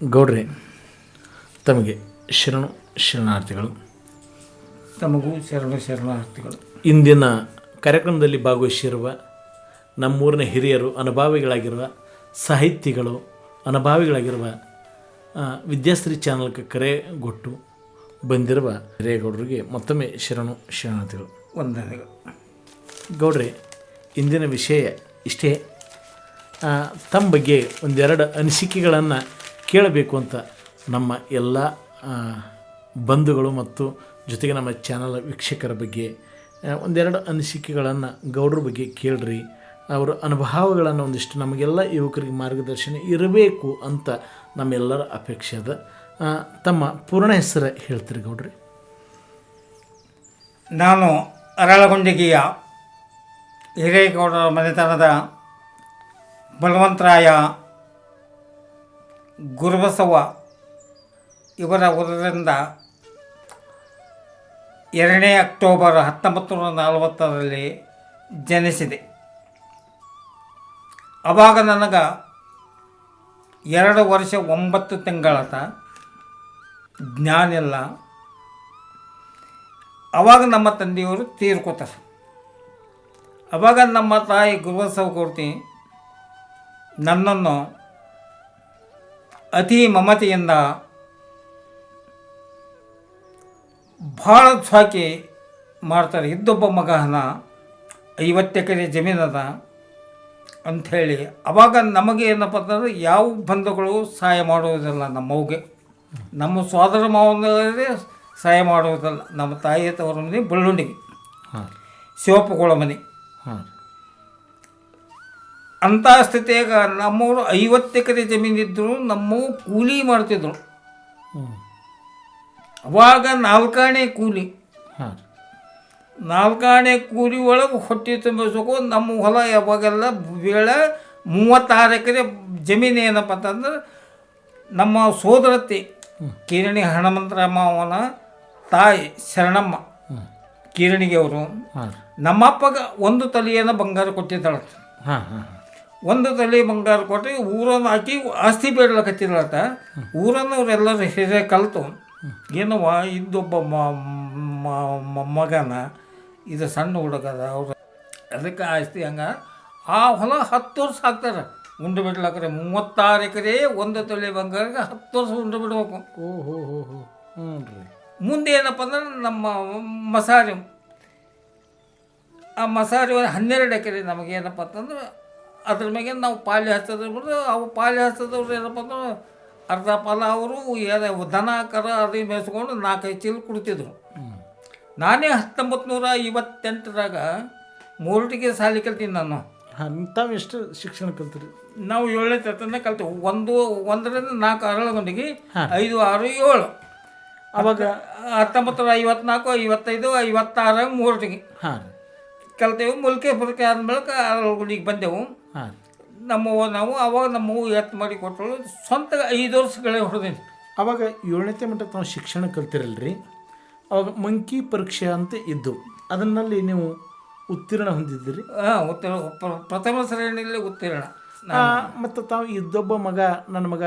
ಗೌಡ್ರೆ, ತಮಗೆ ಶರಣಾರ್ಥಿಗಳು. ತಮಗೂ ಶರಣಾರ್ಥಿಗಳು. ಇಂದಿನ ಕಾರ್ಯಕ್ರಮದಲ್ಲಿ ಭಾಗವಹಿಸಿರುವ ನಮ್ಮೂರಿನ ಹಿರಿಯರು, ಅನುಭಾವಿಗಳಾಗಿರುವ ಸಾಹಿತಿಗಳು, ಅನುಭಾವಿಗಳಾಗಿರುವ ವಿದ್ಯಾಶ್ರೀ ಚಾನಲ್ಗೆ ಕರೆಗೊಟ್ಟು ಬಂದಿರುವ ಹಿರಿಯಗೌಡರಿಗೆ ಮತ್ತೊಮ್ಮೆ ಶರಣಾರ್ಥಿಗಳು, ವಂದನೆಗಳು. ಗೌಡ್ರೆ, ಇಂದಿನ ವಿಷಯ ಇಷ್ಟೇ. ತಮ್ಮ ಬಗ್ಗೆ ಒಂದೆರಡು ಅನಿಸಿಕೆಗಳನ್ನು ಕೇಳಬೇಕು ಅಂತ ನಮ್ಮ ಎಲ್ಲ ಬಂಧುಗಳು ಮತ್ತು ಜೊತೆಗೆ ನಮ್ಮ ಚಾನಲ್ ವೀಕ್ಷಕರ ಬಗ್ಗೆ ಒಂದೆರಡು ಅನಿಸಿಕೆಗಳನ್ನು ಗೌಡ್ರ ಬಗ್ಗೆ ಕೇಳ್ರಿ. ಅವರ ಅನುಭವಗಳನ್ನು ಒಂದಿಷ್ಟು ನಮಗೆಲ್ಲ ಯುವಕರಿಗೆ ಮಾರ್ಗದರ್ಶನ ಇರಬೇಕು ಅಂತ ನಮ್ಮೆಲ್ಲರ ಅಪೇಕ್ಷೆ ಅದ. ತಮ್ಮ ಪೂರ್ಣ ಹೆಸರು ಹೇಳ್ತೀರಿ ಗೌಡ್ರಿ? ನಾನು ಅರಳಗೊಂಡಿಗೆಯ ಹಿರೇಗೌಡರ ಮನೆತನದ ಬಲವಂತರಾಯ ಗುರುಬಸವ ಇವರ ಊರಿನಿಂದ 2 ಅಕ್ಟೋಬರ್ 1940 ಜನಿಸಿದೆ. ಆವಾಗ ನನಗೆ 2 ವರ್ಷ 9 ತಿಂಗಳಾತ. ಜ್ಞಾನ ಇಲ್ಲ. ಆವಾಗ ನಮ್ಮ ತಂದೆಯವರು ತೀರ್ಕೋತಾರೆ. ಆವಾಗ ನಮ್ಮ ತಾಯಿ ಗುರುಬಸವ ಕೊಡ್ತಿ ನನ್ನನ್ನು ಅತಿ ಮಮತೆಯಿಂದ ಭಾಳ ಸಾಕಿ ಮಾಡ್ತಾರೆ. ಇದ್ದೊಬ್ಬ ಮಗನ 50 ಎಕರೆ ಜಮೀನದ ಅಂಥೇಳಿ. ಅವಾಗ ನಮಗೆ ಏನಪ್ಪ ಅಂತಂದ್ರೆ ಯಾವ ಬಂಧುಗಳು ಸಹಾಯ ಮಾಡುವುದಿಲ್ಲ. ನಮ್ಮವ್ಗೆ ನಮ್ಮ ಸೋದರ ಮಾವನಿಗೆ ಸಹಾಯ ಮಾಡುವುದಿಲ್ಲ. ನಮ್ಮ ತಾಯಿ ತವರ ಮನೆ ಬಳ್ಳುಂಡಿಗೆ, ಶಿವಪ್ಪಗಳ ಮನೆ. ಅಂಥ ಸ್ಥಿತಿಯಾಗ ನಮ್ಮವರು 50 ಎಕರೆ ಜಮೀನಿದ್ದರು. ನಮ್ಮವು ಕೂಲಿ ಮಾಡ್ತಿದ್ರು. ಅವಾಗ 4 ಆಣೆ ಕೂಲಿ. 4 ಆಣೆ ಕೂಲಿ ಒಳಗೆ ಹೊಟ್ಟೆ ತುಂಬಿಸ್ಬೇಕು. ನಮ್ಮ ಹೊಲ ಯಾವಾಗೆಲ್ಲ ವೇಳೆ 36 ಎಕರೆ ಜಮೀನು. ಏನಪ್ಪ ಅಂತಂದ್ರೆ ನಮ್ಮ ಸೋದರತೆ ಕಿರಣಿ ಹನುಮಂತರಾಮ ಅವನ ತಾಯಿ ಶರಣಮ್ಮ ಕಿರಣಿಗೆ ಅವರು ನಮ್ಮಪ್ಪಗೆ 1 ತೊಲೆಯನ್ನು ಬಂಗಾರ ಕೊಟ್ಟಿದ್ದಾಳೆ. 1 ತೊಲೆ ಬಂಗಾರ ಕೊಟ್ಟು ಊರನ್ನು ಹಾಕಿ ಆಸ್ತಿ ಬೇಡಲಕತ್ತಿದ್ರತ. ಊರನ್ನು ಅವರೆಲ್ಲರೂ ಹಿರಿಯ ಕಲಿತು ಏನವ ಇದ್ದೊಬ್ಬ ಮಗನ ಇದು ಸಣ್ಣ ಹುಡುಗದ ಅವ್ರು ಅದಕ್ಕೆ ಆಸ್ತಿ ಹಂಗೆ ಆ ಹೊಲ 10 ವರ್ಷ ಹಾಕ್ತಾರೆ ಉಂಡು ಬಿಡ್ಲಕ್ರೆ. 36 ಎಕರೆ 1 ತೊಲೆ ಬಂಗಾರಕ್ಕೆ 10 ವರ್ಷ ಉಂಡು ಬಿಡ್ಬೇಕು. ಮುಂದೆ ಏನಪ್ಪ ಅಂದ್ರೆ ನಮ್ಮ ಮಸಾರಿ, ಆ ಮಸಾರಿ 12 ಎಕರೆ ನಮಗೇನಪ್ಪ ಅಂತಂದ್ರೆ ಅದ್ರ ಮ್ಯಾಗೆ ನಾವು ಪಾಲಿ ಹಚ್ಚೋದ್ರ ಬಿಟ್ಟು ಅವು ಪಾಲಿ ಹಚ್ಚೋದವ್ರು ಏನಪ್ಪ ಅಂದ್ರೆ ಅರ್ಧ ಪಾಲ ಅವರು ದನ ಕರ ಅದು ಮೇಯಿಸ್ಕೊಂಡು 4-5 ಚೀಲ ಕುಡ್ತಿದ್ರು. ನಾನೇ 1958 ಮೂರಟಿಗೆ ಶಾಲೆ ಕಲ್ತೀನಿ ನಾನು. ತಾವು ಎಷ್ಟು ಶಿಕ್ಷಣ ಕಲ್ತೀರಿ? ನಾವು 7ನೇ ತರಗತಿಯಿಂದ ಕಲ್ತೀವಿ. 1ರಿಂದ 4 ಅರಳಗೊಂಡಿಗೆ, 5, 6, 7. ಅವಾಗ 1954, 55, 56 ಮೂರಟಿಗೆ ಕಲ್ತೇವೆ. ಮುಲ್ಕೆಪುರಕ್ಕೆ ಆದ್ಮೇಲೆ ಅರಳಗೊಂಡಿಗೆ ಬಂದೆವು. ನಾವು ಅವಾಗ ನಮ್ಮವು ಎತ್ತು ಮಾಡಿ ಕೊಟ್ಟರು. ಸ್ವಂತ 5 ವರ್ಷಗಳೇ ಹೊಡೆದೀನಿ. ಅವಾಗ 7ನೇ ಮಟ್ಟಕ್ಕೆ ನಾವು ಶಿಕ್ಷಣ ಕಲ್ತಿರಲ್ರಿ. ಅವಾಗ ಮಂಕಿ ಪರೀಕ್ಷೆ ಅಂತ ಇದ್ದು ಅದನ್ನಲ್ಲಿ ನೀವು ಉತ್ತೀರ್ಣ ಹೊಂದಿದ್ದೀರಿ? ಪ್ರಥಮ ಶ್ರೇಣಿಯಲ್ಲಿ ಉತ್ತೀರ್ಣ. ಮತ್ತು ತಾವು ಇದ್ದೊಬ್ಬ ಮಗ, ನನ್ನ ಮಗ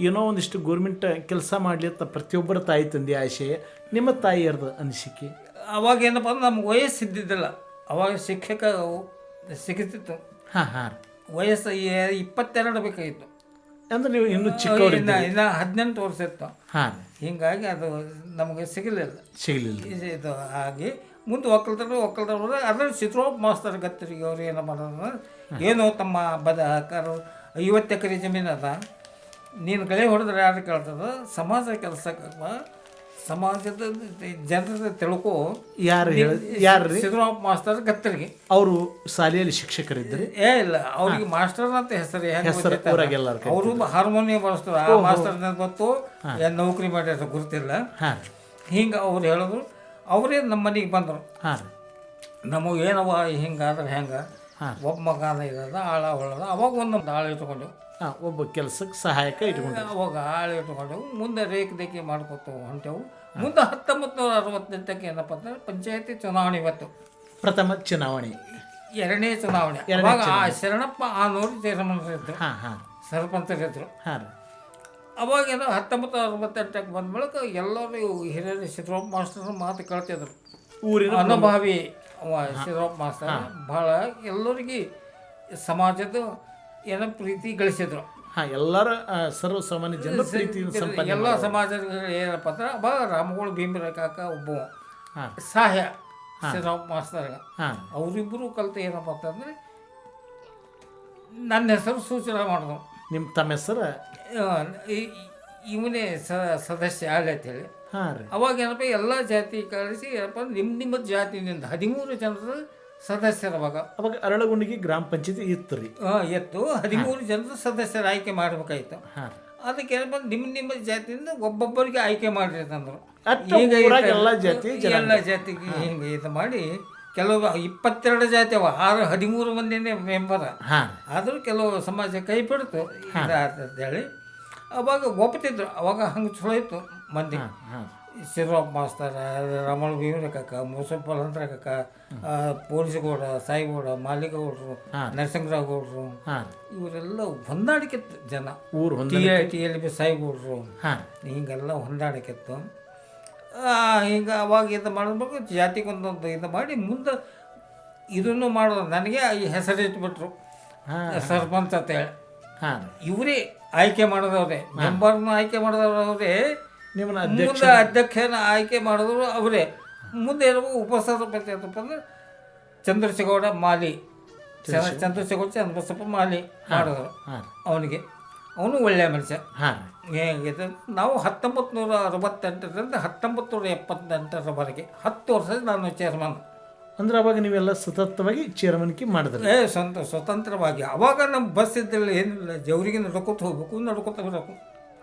ಏನೋ ಒಂದಿಷ್ಟು ಗೋರ್ಮೆಂಟ್ ಕೆಲಸ ಮಾಡಲಿ ಅಂತ ಪ್ರತಿಯೊಬ್ಬರ ತಾಯಿ ತಂದೆ ಆಶಯ. ನಿಮ್ಮ ತಾಯಿಯರ್ದು ಅನಿಸಿಕೆ? ಅವಾಗ ಏನಪ್ಪ ಅಂದ್ರೆ ನಮ್ಗೆ ವಯಸ್ಸಿದ್ದಿದ್ದಿಲ್ಲ. ಅವಾಗ ಶಿಕ್ಷಕ ಸಿಗುತ್ತಿತ್ತು. ವಯಸ್ಸು 22 ಬೇಕಾಗಿತ್ತು. ಅಂದ್ರೆ ನೀವು ಇನ್ನೂ ಚಿಕ್ಕವರಿಂದ? ಇನ್ನು 18 ವರ್ಷ ಇತ್ತು. ಹೀಗಾಗಿ ಅದು ನಮಗೆ ಸಿಗಲಿಲ್ಲ. ಇದು ಹಾಗೆ ಮುಂದೆ ಒಕ್ಕಲ್ತರು ಅದ್ರ ಚಿತ್ರೋಪ್ ಮಾಸ್ತರ್ ಗತ್ತರಿಗೆ ಅವ್ರು ಏನೋ ಮಾಡೋದು, ಏನೋ ತಮ್ಮ ಬದಕರು 50 ಎಕರೆ ಜಮೀನು ಅದ, ನೀನು ಗಳೆ ಹೊಡೆದ್ರೆ ಯಾರು ಕೇಳ್ತದ, ಸಮಾಜ ಕೆಲಸಕ್ಕೆ ಸಮಾಜದ ಜನರ ತಿಳ್ಕೊ. ಯಾರು? ಚಿತ್ರೋಪ್ ಮಾಸ್ತರ್ ಗತ್ತರಿಗೆ. ಅವರು ಶಾಲೆಯಲ್ಲಿ ಶಿಕ್ಷಕರಿದ್ದರು? ಇಲ್ಲ, ಅವ್ರಿಗೆ ಮಾಸ್ಟರ್ ಅಂತ ಹೆಸರು. ಅವರು ಹಾರ್ಮೋನಿಯಂ ಬಳಸ್ತಾರೆ. ಆ ಮಾಸ್ತರ್ ಗೊತ್ತು, ನೌಕರಿ ಮಾಡ್ಯಾರ ಗುರುತಿಲ್ಲ. ಹಿಂಗೆ ಅವ್ರು ಹೇಳಿದ್ರು. ಅವರೇ ನಮ್ಮ ಮನೆಗೆ ಬಂದರು. ನಮಗೆ ಏನವ ಹಿಂಗಾದ್ರೆ ಹೆಂಗೆ, ಒಬ್ಬ ಮಗನ ಇರೋದ ಆಳ ಹೊಳದ. ಅವಾಗ ಒಂದು ಆಳು ಇಟ್ಕೊಂಡೆವು. ಒಬ್ಬ ಕೆಲಸಕ್ಕೆ ಸಹಾಯಕ ಇಟ್ಕೊಂಡು ಅವಾಗ ಆಳು ಇಟ್ಕೊಂಡೆವು. ಮುಂದೆ ರೇಖದೇಖಿ ಮಾಡ್ಕೊತ ಹೊಂಟೆವು. ಮುಂದೆ 1968 ಏನಪ್ಪ ಅಂದ್ರೆ ಪಂಚಾಯತಿ ಚುನಾವಣೆ ಇವತ್ತು. ಪ್ರಥಮ ಚುನಾವಣೆ, 2ನೇ ಚುನಾವಣೆ. ಅವಾಗ ಆ ಶರಣಪ್ಪ ಆನೂರು ಚೇರ್ಮನ್ ಇದ್ರು, ಸರ್ಪಂಚರಿದ್ರು. ಅವಾಗೇನೋ 1968ಕ್ಕೆ ಬಂದ ಬಳಿಕ ಎಲ್ಲರೂ ಹಿರಿಯರು ಸಿದ್ದರಾಮ ಮಾಸ್ಟರ್ ಮಾತು ಕೇಳ್ತಿದ್ರು. ಊರಿನ ಅನುಭವಿ ಅವ ಸಿದ್ದರಾಮ ಮಾಸ್ಟರ್ ಭಾಳ ಎಲ್ಲರಿಗೆ ಸಮಾಜದ ಏನೋ ಪ್ರೀತಿ ಗಳಿಸಿದ್ರು. ಹಾಂ, ಎಲ್ಲರ ಸರ್ವ ಸಾಮಾನ್ಯ ಜನರ ಪ್ರೀತಿಯಿಂದ ಸಂಪಾದನೆ ಎಲ್ಲ ಸಮಾಜಗಳು ಏನಪ್ಪ ಅಂದ್ರೆ ಅವಾಗ ರಾಮಗೋಳ ಭೀಮರ ಕಾಕ ಒಬ್ಬ ಹಾಂ ಸಹಾಯ ಸಿದ್ದರಾಮ ಮಾಸ್ತರ್ಗ. ಹಾಂ ಅವರಿಬ್ಬರು ಕಲಿತು ಏನಪ್ಪ ಅಂತಂದ್ರೆ ನನ್ನ ಹೆಸರು ಸೂಚನೆ ಮಾಡಿದ್ರು. ತಮ್ಮ ಹೆಸರು ಇವನೇ ಸದಸ್ಯ ಆಗ ಅಂತೇಳಿ. ಹಾಂ ರೀ. ಅವಾಗ ಏನಪ್ಪ ಎಲ್ಲ ಜಾತಿ ಕಳಿಸಿ ಏನಪ್ಪ ನಿಮ್ಮ ಜಾತಿನಿಂದ 13 ಜನರು ಸದಸ್ಯರು ಅವಾಗ ಅರಳಗುಂಡಿಗೆ ಗ್ರಾಮ ಪಂಚಾಯತಿ ಇತ್ತು ರೀ. ಎತ್ತು 13 ಜನರು ಸದಸ್ಯರು ಆಯ್ಕೆ ಮಾಡ್ಬೇಕಾಯ್ತು. ಹಾಂ, ಅದಕ್ಕೆ ಏನಪ್ಪ ನಿಮ್ಮ ಜಾತಿಯಿಂದ ಒಬ್ಬೊಬ್ಬರಿಗೆ ಆಯ್ಕೆ ಮಾಡಿರಿ ಅಂತಂದ್ರು. ಈಗ ಎಲ್ಲ ಜಾತಿ ಎಲ್ಲ ಜಾತಿಗೆ ಹಿಂಗೆ ಇದು ಮಾಡಿ ಕೆಲವು 22 ಜಾತಿ ಅವ 13 ಮಂದಿನೇ ಮೆಂಬರ್. ಹಾಂ, ಆದರೂ ಕೆಲವು ಸಮಾಜ ಕೈ ಬಿಡ್ತು ಅಂತೇಳಿ ಅವಾಗ ಒಪ್ತಿದ್ರು. ಅವಾಗ ಹಂಗೆ ಚಲೋ ಇತ್ತು ಮಂದಿ. ಸಿದ್ದರಾಮ ಮಾಸ್ತರ, ರಮಣ ಭೀಮರ ಕಾಕ, ಮುಸಫಲ್ ಅಂತರ ಕಾಕ, ಪೊಲೀಸ್ಗೌಡ, ಸಾಯಿಗೌಡ, ಮಾಲಿಗೌಡರು, ನರಸಿಂಗರಾವ್ ಗೌಡರು, ಇವರೆಲ್ಲ ಹೊಂದಾಣಿಕೆತ್ತು ಜನ. ಟಿ.ಎಲ್.ಬಿ. ಸಾಯಿಗೌಡರು ಹಿಂಗೆಲ್ಲ ಹೊಂದಾಣಿಕೆತ್ತು. ಹಿಂಗೆ ಅವಾಗ ಇದು ಮಾಡಬೇಕು, ಜಾತಿಗೊಂದೊಂದು ಇದು ಮಾಡಿ ಮುಂದೆ ಇದನ್ನು ಮಾಡೋದು. ನನಗೆ ಈ ಹೆಸರು ಇಟ್ಬಿಟ್ರು ಸರ್ಪಂಚ್ ಅಂತೇಳಿ. ಇವರೇ ಆಯ್ಕೆ ಮಾಡೋದವ್ರೆ, ಮೆಂಬರ್ನ ಆಯ್ಕೆ ಮಾಡೋದವ್ರೆ, ನಿಮ್ಮನ್ನ ಮುಂದೆ ಅಧ್ಯಕ್ಷನ ಆಯ್ಕೆ ಮಾಡಿದ್ರು ಅವರೇ. ಮುಂದೆ ಏನೋ ಉಪಸಭಾಪತಿ ಅಂತಪ್ಪ ಅಂದ್ರೆ ಚಂದ್ರಶೇಗೌಡ ಮಾಲಿ, ಚಂದ್ರಶೇಗೌಡ ಚಂದ್ರಬಸಪ್ಪ ಮಾಲಿ ಮಾಡಿದ್ರು ಅವನಿಗೆ. ಅವನು ಒಳ್ಳೆಯ ಮನುಷ್ಯ. ಹೇಗಿದೆ ನಾವು 1968ರಿಂದ 1978ರವರೆಗೆ 10 ವರ್ಷ ನಾನು ಚೇರ್ಮನ್. ಅಂದ್ರೆ ಅವಾಗ ನೀವೆಲ್ಲ ಸತತವಾಗಿ ಚೇರ್ಮನ್ಕಿ ಮಾಡಿದ್ರೆ? ಸ್ವತಂತ್ರವಾಗಿ. ಅವಾಗ ನಮ್ಮ ಬಸ್ ಇದ್ದಿಲ್ಲ, ಏನಿಲ್ಲ. ಜವರಿಗೆ ನಡ್ಕೊತ ಹೋಗ್ಬೇಕು, ನಡ್ಕೊತ ಬರಬೇಕು.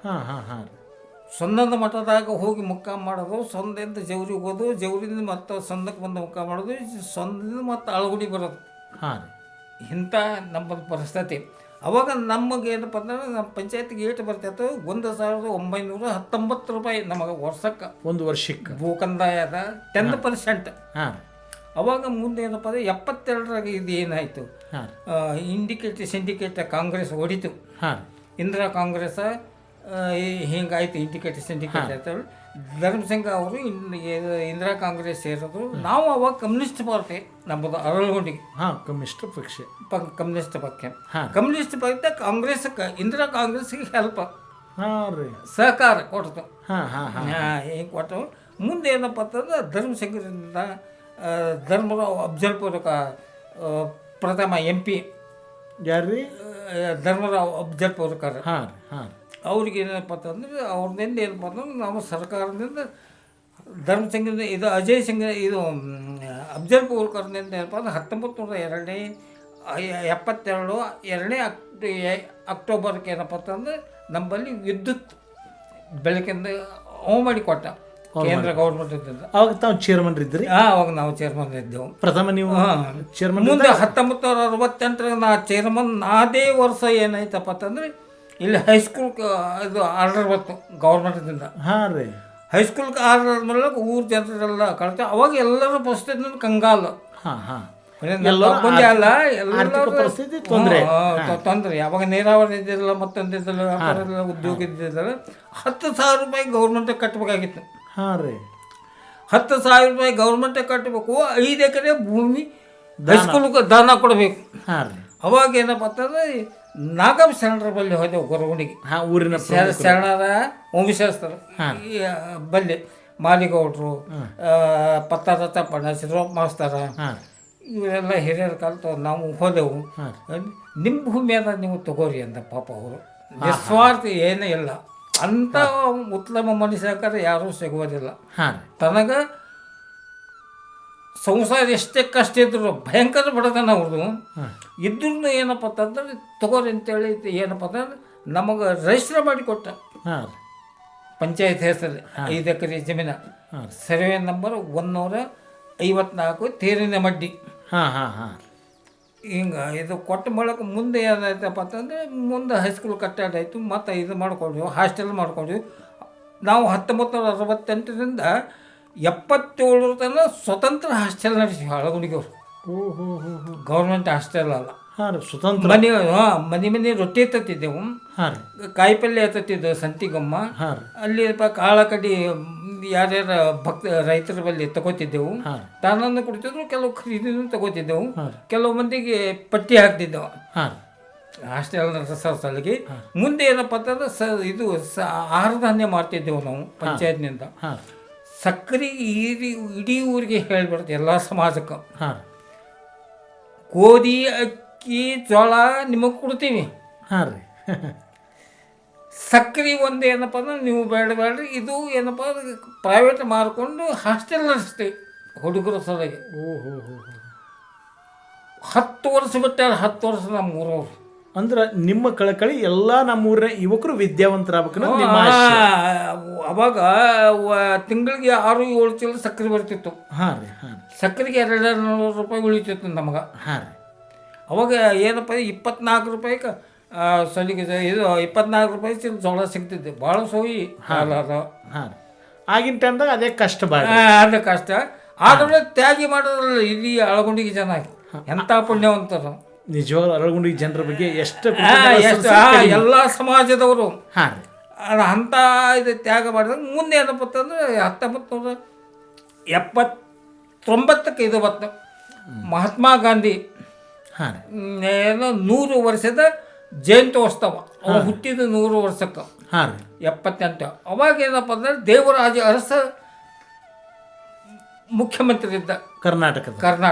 ಹಾಂ ಹಾಂ ಹಾಂ. ಸೊಂದದ ಮಠದಾಗ ಹೋಗಿ ಮುಕ್ಕ ಮಾಡೋದು, ಸೊಂದಿಂದ ಜವರಿಗೆ ಹೋಗೋದು, ಜವರಿಂದ ಮತ್ತು ಸೊಂದಕ್ಕೆ ಬಂದು ಮುಕ್ಕ ಮಾಡೋದು, ಸೊಂದಿಂದ ಮತ್ತು ಅಳಗುಡಿ ಬರೋದು. ಹಾಂ, ಇಂಥ ನಮ್ಮದು ಪರಿಸ್ಥಿತಿ. ಅವಾಗ ನಮಗೆ ಏನಪ್ಪ ಅಂದ್ರೆ ನಮ್ಮ ಪಂಚಾಯತಿಗೆ ಏಟು ಬರ್ತಾಯಿತ್ತು 1919 ರೂಪಾಯಿ ನಮಗೆ ವರ್ಷಕ್ಕೆ. ಒಂದು ವರ್ಷಕ್ಕೆ ಭೂಕಂದಾಯದ 10%. ಹಾಂ. ಅವಾಗ ಮುಂದೆ ಏನಪ್ಪ ಅಂದರೆ 72ರಾಗ ಇದು ಏನಾಯಿತು, ಸಿಂಡಿಕೇಟ್ ಕಾಂಗ್ರೆಸ್ ಹೊಡಿತು. ಇಂದಿರಾ ಕಾಂಗ್ರೆಸ್ ಹಿಂಗಾಯ್ತು, ಇಂಡಿಕೇಟರ್ ಸಿಂಡಿಕೇಟ್ ಆಯ್ತು. ಧರ್ಮಸಿಂಗ ಅವರು ಇಂದಿರಾ ಕಾಂಗ್ರೆಸ್ ಸೇರಿದ್ರು. ನಾವು ಅವಾಗ ಕಮ್ಯುನಿಸ್ಟ್ ಪಾರ್ಟಿ ನಮ್ಮದು ಅರಳಗುಂಡಿಗೆ. ಕಮ್ಯುನಿಸ್ಟ್ ಪಕ್ಷ. ಕಮ್ಯುನಿಸ್ಟ್ ಪಕ್ಷ. ಕಮ್ಯುನಿಸ್ಟ್ ಪಕ್ಷ ಕಾಂಗ್ರೆಸ್ಗೆ, ಇಂದಿರಾ ಕಾಂಗ್ರೆಸ್ಗೆ ಹೆಲ್ಪ್ ಸಹಕಾರ ಕೊಡ್ತು. ಹಿಂಗೆ ಕೊಟ್ಟು ಮುಂದೆ ಏನಪ್ಪ ಅಂತಂದ್ರೆ ಧರ್ಮಸಿಂಗರಿಂದ ಧರ್ಮರಾವ್ ಅಫ್ಜಲ್ಪುರಕ ಪ್ರಥಮ MP. ಯಾರ್ರಿ? ಧರ್ಮರಾವ್ ಅಫ್ಜಲ್ಪುರಕರ್. ಅವ್ರಿಗೆ ಏನಪ್ಪ ಅಂತಂದ್ರೆ ಅವ್ರದಿಂದ ಏನಪ್ಪ ಅಂತಂದ್ರೆ ನಾವು ಸರ್ಕಾರದಿಂದ ಧರ್ಮಸಿಂಗದಿಂದ ಇದು ಅಜಯ್ ಸಿಂಗ್ ಇದು ಅಫ್ಜಲ್ಪುರ್ಕರ್ನಿಂದ ಏನಪ್ಪ ಅಂದ್ರೆ 1972 2ನೇ ಅಕ್ಟೋಬರ್ಗೆ ಏನಪ್ಪ ಅಂತಂದ್ರೆ ನಮ್ಮಲ್ಲಿ ವಿದ್ಯುತ್ ಬೆಳಕಿಂದ ಮಾಡಿ ಕೊಟ್ಟ ಕೇಂದ್ರ ಗೌರ್ಮೆಂಟ್ ಇದ್ದಿದ್ದು. ಅವಾಗ ತಾವು ಚೇರ್ಮನ್ ಇದ್ರಿ? ಅವಾಗ ನಾವು ಚೇರ್ಮನ್ ಇದ್ದೆವು. ಪ್ರಥಮ ನೀವು ಚೇರ್ಮನ್. ಮುಂದೆ 1968 ನಾ ಚೇರ್ಮನ್ ಅದೇ ವರ್ಷ ಏನಾಯ್ತಪ್ಪ ಅಂತಂದ್ರೆ ಇಲ್ಲಿ ಹೈಸ್ಕೂಲ್ ಇದು ಆರ್ಡರ್ ಬಂತು ಗೌರ್ಮೆಂಟ್ದಿಂದ. ಹಾಂ ರೀ. ಹೈಸ್ಕೂಲ್ಗೆ ಆರ್ಡರ್ ಮೇಲೆ ಊರು ಜನರೆಲ್ಲ ಕಳ್ತಾ ಅವಾಗ ಎಲ್ಲರೂ ಪರಿಸ್ಥಿತಿ ಕಂಗಾಲ. ಅಲ್ಲ ಪರಿಸ್ಥಿತಿ ತೊಂದರೆ. ಯಾವಾಗ ನೀರಾವರಿ ಇದ್ದಿರಲಿಲ್ಲ, ಮತ್ತೊಂದಿದ್ದಿಲ್ಲ, ವ್ಯಾಪಾರ ಇಲ್ಲ, ಉದ್ಯೋಗ ಇದ್ದಿದ್ದಲ್ಲ. 10,000 ರೂಪಾಯಿ ಗೌರ್ಮೆಂಟಿಗೆ ಕಟ್ಟಬೇಕಾಗಿತ್ತು. ಹಾಂ ರೀ. 10,000 ರೂಪಾಯಿ ಗೌರ್ಮೆಂಟಿಗೆ ಕಟ್ಟಬೇಕು. 5 ಎಕರೆ ಭೂಮಿ ಹೈಸ್ಕೂಲ್ಗೆ ದಾನ ಕೊಡಬೇಕು. ಹಾಂ ರೀ. ಅವಾಗ ಏನಪ್ಪ ಅಂತಂದ್ರೆ ನಾಗಮ ಶರಣರ ಬಲ್ಲಿ ಹೋದೆವು ಗೊರಗುಂಡಿಗೆ. ಊರಿನ ಶರಣರ ವಂಶಸ್ಥರು ಬಲ್ಲಿ ಮಾಲಿಗೌಡರು, ಪತ್ತಾರತಪ್ಪಣ್ಣ, ಸಿದ್ದರಾಮ ಮಾಸ್ತರ ಇವರೆಲ್ಲ ಹಿರಿಯರ ಕಲ್ತು ನಾವು ಹೋದೆವು. ನಿಮ್ಮ ಭೂಮಿ ಅದ ನೀವು ತಗೋರಿ ಅಂದ ಪಾಪ ಅವರು. ನಿಸ್ವಾರ್ಥ ಏನೂ ಇಲ್ಲ. ಅಂಥ ಉತ್ತಮ ಮನುಷ್ಯಕರ ಯಾರೂ ಸಿಗುವುದಿಲ್ಲ. ತನಗೆ ಸಂಸಾರ ಎಷ್ಟೇ ಕಷ್ಟ ಇದ್ರು ಭಯಂಕರ ಬಡತನ ಅವ್ರದ್ದು ಇದ್ರೂ ಏನಪ್ಪ ಅಂತಂದ್ರೆ ತಗೋರಿ ಅಂತೇಳಿ ಏನಪ್ಪ ಅಂತಂದ್ರೆ ನಮಗೆ ರಿಜಿಸ್ಟರ್ ಮಾಡಿ ಕೊಟ್ಟ. ಪಂಚಾಯತ್ ಹೆಸರಲ್ಲಿ 5 ಎಕರೆ ಜಮೀನ, ಸರ್ವೆ ನಂಬರ್ 154, ತೇರಿನ ಮಡ್ಡಿ. ಹಿಂಗೆ ಇದು ಕೊಟ್ಟ ಮೂಲಕ ಮುಂದೆ ಏನಾಯ್ತಪ್ಪ ಅಂತಂದರೆ ಮುಂದೆ ಹೈಸ್ಕೂಲ್ ಕಟ್ಟಡ ಆಯಿತು. ಮತ್ತು ಇದು ಮಾಡ್ಕೊಂಡ್ವಿ, ಹಾಸ್ಟೆಲ್ ಮಾಡ್ಕೊಂಡ್ವಿ. ನಾವು 1968ರಿಂದ 77 ತನಕ ಸ್ವತಂತ್ರ ಹಾಸ್ಟೆಲ್ ನಡೆಸಿವಿ ಅಳಗುಂಡಿಗೆ. ಅವರು ಗೌರ್ಮೆಂಟ್ ಹಾಸ್ಟೆಲ್ ಅಲ್ಲ. ಹಾಂ ರೀ ಸ್ವತಂತ್ರ ಮನೆ ರೊಟ್ಟಿ ತತ್ತಿದ್ದೆವು, ಹಾಂ ರೀ ಕಾಯಿ ಪಲ್ಯ ತತ್ತಿದ್ದೆವು ಸಂತಿಗೊಮ್ಮ. ಹಾಂ ರೀ ಅಲ್ಲಿ ಕಾಳ ಕಡಿ ಯಾರ್ಯಾರ ರೈತರ ಬಳಿ ತಗೋತಿದ್ದೆವು. ಹಾಂ ತಾನನ್ನು ಕುಡಿತಿದ್ರು, ಕೆಲವು ಖರೀದಿನೂ ತಗೋತಿದ್ದೆವು, ಹಾಂ ಕೆಲವು ಮಂದಿಗೆ ಪಟ್ಟಿ ಹಾಕ್ತಿದ್ದೆವು ಹಾಂ ಹಾಸ್ಟೆಲ್ ಸಲಿಗೆ. ಮುಂದೆ ಏನಪ್ಪ ಅಂತಂದ್ರೆ ಇದು ಆಹಾರ ಧಾನ್ಯ ಮಾಡ್ತಿದ್ದೆವು ನಾವು ಪಂಚಾಯತ್ನಿಂದ. ಹಾಂ ಸಕ್ಕರೆ ಇಡೀ ಊರಿಗೆ ಹೇಳ್ಬಿಡ್ತು ಎಲ್ಲ ಸಮಾಜಕ್ಕೆ. ಹಾಂ ಗೋಧಿ ಅಕ್ಕಿ ಜೋಳ ನಿಮಗೆ ಕೊಡ್ತೀವಿ, ಹಾಂ ರೀ ಸಕ್ಕರೆ ಒಂದು ಏನಪ್ಪ ಅಂದ್ರೆ ನೀವು ಬೇಡ್ರಿ, ಇದು ಏನಪ್ಪ ಅಂದ್ರೆ ಪ್ರೈವೇಟ್ ಮಾರ್ಕೊಂಡು ಹಾಸ್ಟೆಲ್ ನಡೆಸ್ತೀವಿ ಹುಡುಗರ ಸಲಗೆ. ಓಹೋ 10 ವರ್ಷ ಬಿಟ್ಟಾರ, 10 ವರ್ಷ ನಮ್ಮ ಊರವ್ರು. ಅಂದ್ರೆ ನಿಮ್ಮ ಕಳಕಳಿ ಎಲ್ಲ ನಮ್ಮೂರಿನ ಯುವಕರು ವಿದ್ಯಾವಂತರಾಗಬೇಕು ನಿಮ್ಮ ಆಸೆ. ಅವಾಗ ತಿಂಗಳಿಗೆ 6-7 ಚೀಲ ಸಕ್ಕರೆ ಬರ್ತಿತ್ತು. ಹಾಂ ರೀ ಹಾಂ ಸಕ್ಕರೆಗೆ 200 ರೂಪಾಯಿ ಉಳಿತಿತ್ತು ನಮಗೆ. ಹಾಂ ರೀ ಅವಾಗ ಏನಪ್ಪ 24 ರೂಪಾಯಿಗೆ ಸಲಿಗೆ ಇದು 24 ರೂಪಾಯಿ ಚೀಲ ಜೋಳ ಸಿಗ್ತಿದ್ದೆ. ಭಾಳ ಸೋಯಿ ಹಾಲ ಅದ. ಹಾಂ ಆಗಿನ ಟೈಮ್ದಾಗ ಅದೇ ಕಷ್ಟ ಬಾಳ, ಅದ ಕಷ್ಟ. ಆದ್ರೆ ತ್ಯಾಗಿ ಮಾಡೋದ್ರಲ್ಲ ಇಲ್ಲಿ ಅಳಗುಂಡಿಗೆ ಜನ ಎಂಥ ಪುಣ್ಯವಂತರು. ನಿಜವಾಗ್ಲೂ ಅರಳಗುಂಡಿ ಜನರ ಬಗ್ಗೆ ಎಷ್ಟು ಎಲ್ಲ ಸಮಾಜದವರು ಹಾಂ ರೀ ಅಂಥ ಇದು ತ್ಯಾಗ ಮಾಡಿದಾಗ ಮುಂದೆ ಏನಪ್ಪ ಅಂತಂದ್ರೆ 1979ಕ್ಕೆ ಇದು ಬತ್ತು ಮಹಾತ್ಮ ಗಾಂಧಿ ಹಾಂ ಏನೋ 100 ವರ್ಷದ ಜಯಂತ್ಯೋತ್ಸವ. ಅವ ಹುಟ್ಟಿದ 100 ವರ್ಷಕ್ಕೆ ಹಾಂ ರೀ 78. ಅವಾಗ ಏನಪ್ಪ ಅಂದ್ರೆ ದೇವರಾಜ ಅರಸ ಮುಖ್ಯಮಂತ್ರಿ ಇದ್ದ ಕರ್ನಾಟಕದ.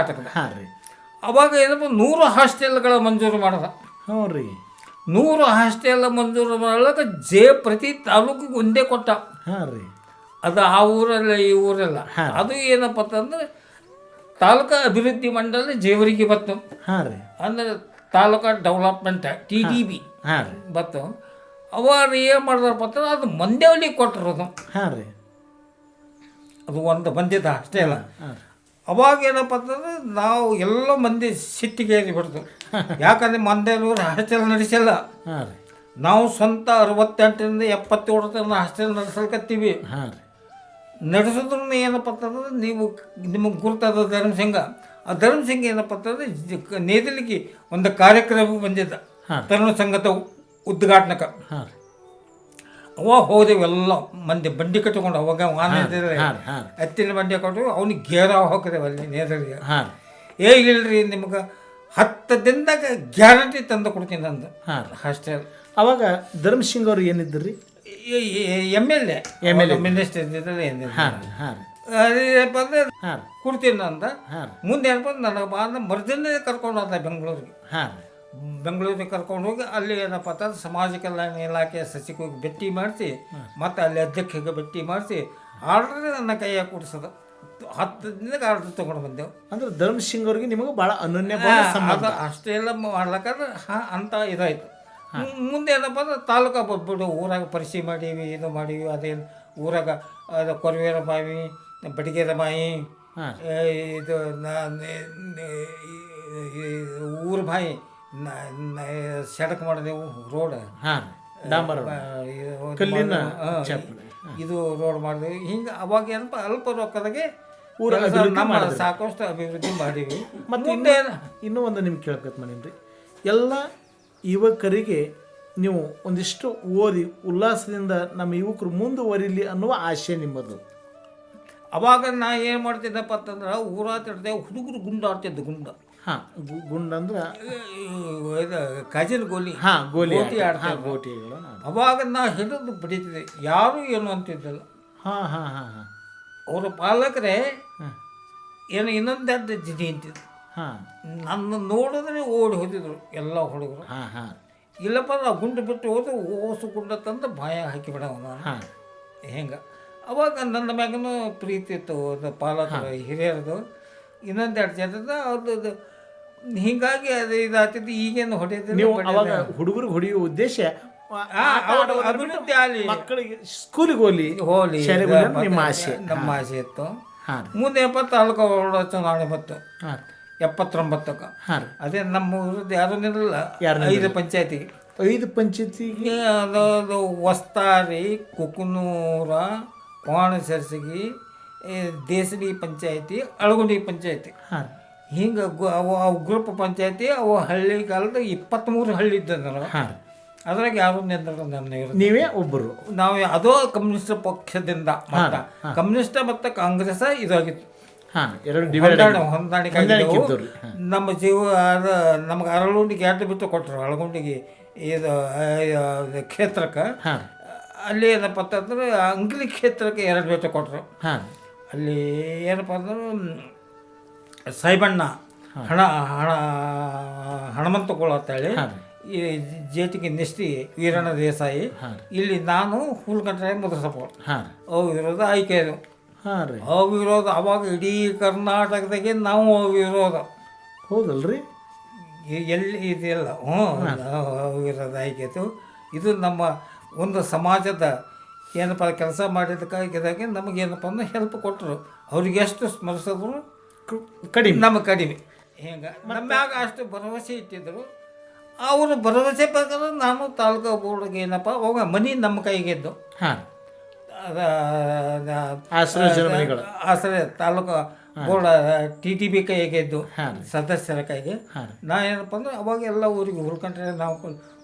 ಹಾಂ ರೀ ಅವಾಗ ಏನಪ್ಪ 100 ಹಾಸ್ಟೆಲ್ಗಳ ಮಂಜೂರು ಮಾಡಿದ. ಹ್ಞೂ ರೀ 100 ಹಾಸ್ಟೆಲ್ ಮಂಜೂರು ಮಾಡಲಿಕ್ಕೆ ಪ್ರತಿ ತಾಲೂಕಿಗೆ ಒಂದೇ ಕೊಟ್ಟ. ಹಾಂ ರೀ ಅದು ಆ ಊರಲ್ಲ ಈ ಊರೆಲ್ಲ. ಅದು ಏನಪ್ಪ ಅಂತಂದ್ರೆ ತಾಲೂಕು ಅಭಿವೃದ್ಧಿ ಮಂಡಳಿ ಜೇವರಿಗೆ ಬತ್ತು. ಹಾಂ ರೀ ಅಂದ್ರೆ ತಾಲೂಕು ಡೆವಲಪ್ಮೆಂಟ್ TDB ಹಾಂ ರೀ ಬತ್ತು. ಅವಾಗ ಏನು ಮಾಡಿದ್ರಪ್ಪ ಅಂತಂದ್ರೆ ಅದು ಮಂಡ್ಯವಳಿಗೆ ಕೊಟ್ಟರು. ಹಾಂ ರೀ ಅದು ಒಂದು ಬಂದಿದ್ದ ಹಾಸ್ಟೆಲ್. ಹಾಂ ಅವಾಗ ಏನಪ್ಪ ಅಂತಂದ್ರೆ ನಾವು ಎಲ್ಲ ಮಂದಿ ಸಿಟ್ಟಿಗೆ ಬಿಡ್ತು. ಯಾಕಂದರೆ ಮಂಡ್ಯದೂರು ಹಾಸ್ಟೆಲ್ ನಡೆಸಿಲ್ಲ. ಹಾಂ ರೀ ನಾವು ಸ್ವಂತ 68ರಿಂದ 77 ತನಕ ಹಾಸ್ಟೆಲ್ ನಡೆಸಲ್ಕತ್ತೀವಿ. ಹಾಂ ರೀ ನಡೆಸಿದ್ರು ಏನಪ್ಪ ಅಂತಂದ್ರೆ ನಿಮಗೆ ಗುರುತಾದ ಧರ್ಮಸಿಂಗ. ಆ ಧರ್ಮಸಿಂಗ ಏನಪ್ಪ ಅಂತಂದ್ರೆ ನೇದಲಿಗೆ ಒಂದು ಕಾರ್ಯಕ್ರಮ ಬಂದಿದ್ದ ತರುಣ ಸಂಘದ ಉದ್ಘಾಟನಕ್ಕೆ. ಹಾಂ ಅವಾಗ ಹೋದೆವು ಎಲ್ಲ ಮಂದಿ ಬಂಡಿ ಕಟ್ಕೊಂಡು. ಅವಾಗ ಎತ್ತಿನ ಬಂಡಿ ಕಟ್ಟು ಅವ್ನಿಗೆ ಗೇರ ಹೋಗ್ತೇವೆ ಅಲ್ಲಿ ನೇದಲಿಗೆ. ಹೇಗಿಲ್ರಿ ನಿಮ್ಗೆ 10 ದಿನದಾಗ ಗ್ಯಾರಂಟಿ ತಂದು ಕೊಡ್ತೀನಿ ಅಂದ ಹಾಸ್ಟೆಲ್. ಅವಾಗ ಧರ್ಮಸಿಂಗ್ ಅವ್ರು ಏನಿದ್ರಿ MLA ಮಿನಿಸ್ಟರ್ ಇದ್ದಿದ್ದಲ್ಲ ಏನಪ್ಪ ಅಂದ್ರೆ ಕೊಡ್ತೀನಿ ಅಂದ. ಮುಂದೆ ಏನಪ್ಪ ನನಗೆ ಬಂದ ಮರ್ದಿನ ಕರ್ಕೊಂಡು ಹೋದ ಬೆಂಗಳೂರಿಗೆ ಕರ್ಕೊಂಡು ಹೋಗಿ ಅಲ್ಲಿ ಏನಪ್ಪ ಅಂತಂದ್ರೆ ಸಮಾಜ ಕಲ್ಯಾಣ ಇಲಾಖೆ ಸಚಿವರಿಗೆ ಭೇಟಿ ಮಾಡಿಸಿ, ಮತ್ತು ಅಲ್ಲಿ ಅಧ್ಯಕ್ಷರಿಗೆ ಭೇಟಿ ಮಾಡಿಸಿ ಆರ್ಡ್ರ್ ನನ್ನ ಕೈಯಾಗ ಕೊಡಿಸೋದು. 10 ದಿನಕ್ಕೆ ಆರ್ಡ್ರ್ ತೊಗೊಂಡು ಬಂದೆವು. ಅಂದ್ರೆ ಧರ್ಮಸಿಂಗ್ ಅವ್ರಿಗೆ ನಿಮಗೆ ಭಾಳ ಅನನ್ಯ ಅದು ಅಷ್ಟೇ ಎಲ್ಲ ಮಾಡ್ಲಕ್ಕಾದ್ರೆ ಅಂತ ಇದಾಯ್ತು. ಮುಂದೆ ಏನಪ್ಪ ಅಂದ್ರೆ ತಾಲೂಕು ಬಿಡು ಊರಾಗ ಪರಿಚಯ ಮಾಡೀವಿ, ಇದು ಮಾಡೀವಿ. ಅದೇನು ಊರಾಗ ಅದು ಕೊರವೇರ ಬಾವಿ, ಬಡಿಗೆರ ಬಾವಿ, ಇದು ಊರ ಬಾಯಿ ಸಡಕ್ ಮಾಡಿದೆವು. ರೋಡ್ ಇದು ರೋಡ್ ಮಾಡಿದೆವು. ಹಿಂಗೆ ಅವಾಗ ಏನಪ್ಪ ಅಲ್ಪ ರೊಕ್ಕದಾಗೆ ನಮ್ಮ ಸಾಕಷ್ಟು ಅಭಿವೃದ್ಧಿ ಮಾಡೀವಿ. ಮತ್ತು ಇನ್ನೂ ಒಂದು ನಿಮ್ಗೆ ಕೇಳ್ಬೇಕು ಮಾಡೀನಿ. ಎಲ್ಲ ಯುವಕರಿಗೆ ನೀವು ಒಂದಿಷ್ಟು ಓದಿ ಉಲ್ಲಾಸದಿಂದ ನಮ್ಮ ಯುವಕರು ಮುಂದುವರಿಲಿ ಅನ್ನುವ ಆಶೆ ನಿಮ್ಮದು. ಅವಾಗ ನಾ ಏನು ಮಾಡ್ತಿದ್ದಪ್ಪ ಅಂತಂದ್ರೆ ಊರಾತಿಡ್ದೆ ಹುಡುಗರು ಗುಂಡಾಡ್ತಿದ್ದು. ಗುಂಡು ಅಂದ್ರೆ ಇದು ಕಜಿನ್ ಗೋಲಿ ಗೋಟಿ ಗೋಟಿಗಳು. ಅವಾಗ ನಾ ಹಿಡಿದು ಬಿಡಿತಿದ್ದೆ, ಯಾರು ಏನು ಅಂತಿದ್ದಲ್ಲ. ಅವ್ರ ಪಾಲಕರೇ ಏನು ಇನ್ನೊಂದೆರಡು ಜಿಡಿ ಅಂತಿದ್ರು. ನನ್ನ ನೋಡಿದ್ರೆ ಓಡಿ ಹೋದಿದ್ರು ಎಲ್ಲ ಹುಡುಗರು. ಇಲ್ಲಪ್ಪ ನಾವು ಗುಂಡು ಬಿಟ್ಟು ಹೋದ್ರೆ ಓಸು ಗುಂಡ ತಂದು ಬಾಯ ಹಾಕಿಬಿಡವ ನಾನು. ಹೆಂಗೆ ಅವಾಗ ನನ್ನ ಮ್ಯಾಗನೂ ಪ್ರೀತಿ ಇತ್ತು ಪಾಲಕರು ಹಿರಿಯರದು. ಇನ್ನೊಂದೆರಡು ಜನದ ಅವ್ರದ್ದು ಹೀಗಾಗಿ ಅದು ಇದಾಗ್ತಿದ್ದು. ಈಗೇನು ಹೊಡೆಯೋದು ಅವಾಗ ಹುಡುಗರಿಗೆ ಹೊಡೆಯುವ ಉದ್ದೇಶ ಅಭಿವೃದ್ಧಿ ಆಗಲಿ, ಮಕ್ಕಳಿಗೆ ಸ್ಕೂಲಿಗೆ ಹೋಲಿ ನಿಮ್ಮ ಆಸೆ. ನಮ್ಮ ಆಸೆ ಇತ್ತು. ಮುಂದೆ ತಾಲೂಕು ಚುನಾವಣೆ ಬಂತು 79ಕ್ಕೆ. ಅದೇ ನಮ್ಮ ಊರದ್ದು ಯಾರೂ ನಿಲ್ಲ. 5 ಪಂಚಾಯತಿಗೆ 5 ಪಂಚಾಯತಿಗೆ ಅದು ವಸ್ತಾರಿ, ಕುಕನೂರ, ಕೋಣಸರಸಗಿ, ದೇಸಡಿ ಪಂಚಾಯತಿ, ಅಳಗುಂಡಿ ಪಂಚಾಯತಿ. ಹಿಂಗೆ ಅವು ಗ್ರೂಪ್ ಪಂಚಾಯತಿ ಅವು ಹಳ್ಳಿ ಕಾಲದ 23 ಹಳ್ಳಿ ಇದ್ದ ನಾನು ಹಾಂ ರೀ. ಅದ್ರಾಗ ಯಾರು ನಿಂದ್ರು ನನ್ನ ನೀವೇ ಒಬ್ಬರು. ನಾವು ಅದೋ ಕಮ್ಯುನಿಸ್ಟ್ ಪಕ್ಷದಿಂದ ಕಮ್ಯುನಿಸ್ಟ್ ಮತ್ತು ಕಾಂಗ್ರೆಸ್ ಇದಾಗಿತ್ತು. ಹಾಂ, ಎರಡು ಡಿವೈಡ್ ಹೊಂದಾಣಿಕೆ ಆಗಿದ್ದವು. ನಮ್ಮ ಜೀವ ಅದು ನಮ್ಗೆ ಅರಳುಂಡಿಗೆ ಎರಡು ಬಿಟ್ಟು ಕೊಟ್ಟರು. ಅಳಗುಂಡಿಗೆ ಇದು ಕ್ಷೇತ್ರಕ್ಕೆ ಅಲ್ಲಿ ಏನಪ್ಪ ಅಂತಂದ್ರೆ ಅಂಗ್ಲಿ ಕ್ಷೇತ್ರಕ್ಕೆ 2 ಬಿಟ್ಟು ಕೊಟ್ಟರು. ಅಲ್ಲಿ ಏನಪ್ಪ ಅಂದ್ರೆ ಸಾಯಿಬಣ್ಣ ಹಣಮಂತಕೋಳ ಅಂತೇಳಿ, ಈ ಜೇಟಿಗೆ ನಿಷ್ಠಿ ವೀರಣ್ಣ ದೇಸಾಯಿ, ಇಲ್ಲಿ ನಾನು ಹುಲ್ಕಂಟ್ರೆ ಮುದ್ರಸಪ್ಪ ಅವಿರೋಧ ಆಯ್ಕೆ ಅದು. ಅವಿರೋಧ ಅವಾಗ ಇಡೀ ಕರ್ನಾಟಕದಾಗೆ ನಾವು ಅವಿರೋಧ. ಹೌದಲ್ರಿ? ಎಲ್ಲಿ ಇದೆಯಲ್ಲ ಅವಿರೋಧ ಆಯ್ಕೆ ಆಯಿತು. ಇದು ನಮ್ಮ ಒಂದು ಸಮಾಜದ ಏನಪ್ಪ ಕೆಲಸ ಮಾಡಿದ್ದಕ್ಕಾಗಿ ನಮಗೇನಪ್ಪ ಅಂದ್ರೆ ಹೆಲ್ಪ್ ಕೊಟ್ಟರು. ಅವ್ರಿಗೆ ಎಷ್ಟು ಸ್ಮರಿಸಿದ್ರು ಕಡಿಮೆ, ನಮಗೆ ಕಡಿಮೆ. ಹಿಂಗೆ ನಮ್ಮ ಮ್ಯಾಗ ಅಷ್ಟು ಭರವಸೆ ಇಟ್ಟಿದ್ರು. ಅವರು ಭರವಸೆ ಪ್ರಕಾರ ನಾನು ತಾಲೂಕು ಬೋರ್ಡ್ಗೆ ಏನಪ್ಪ ಅವಾಗ ಮನೆ ನಮ್ಮ ಕೈಗೆದ್ದು. ಆಶ್ರಯ ತಾಲೂಕು ಬೋರ್ಡ್ TTB ಕೈಗೆದ್ದು ಸದಸ್ಯರ ಕೈಗೆ. ನಾ ಏನಪ್ಪ ಅಂದ್ರೆ ಅವಾಗ ಎಲ್ಲ ಊರಿಗೆ ಹುಲ್ಕಂಡ್ರೆ ನಾವು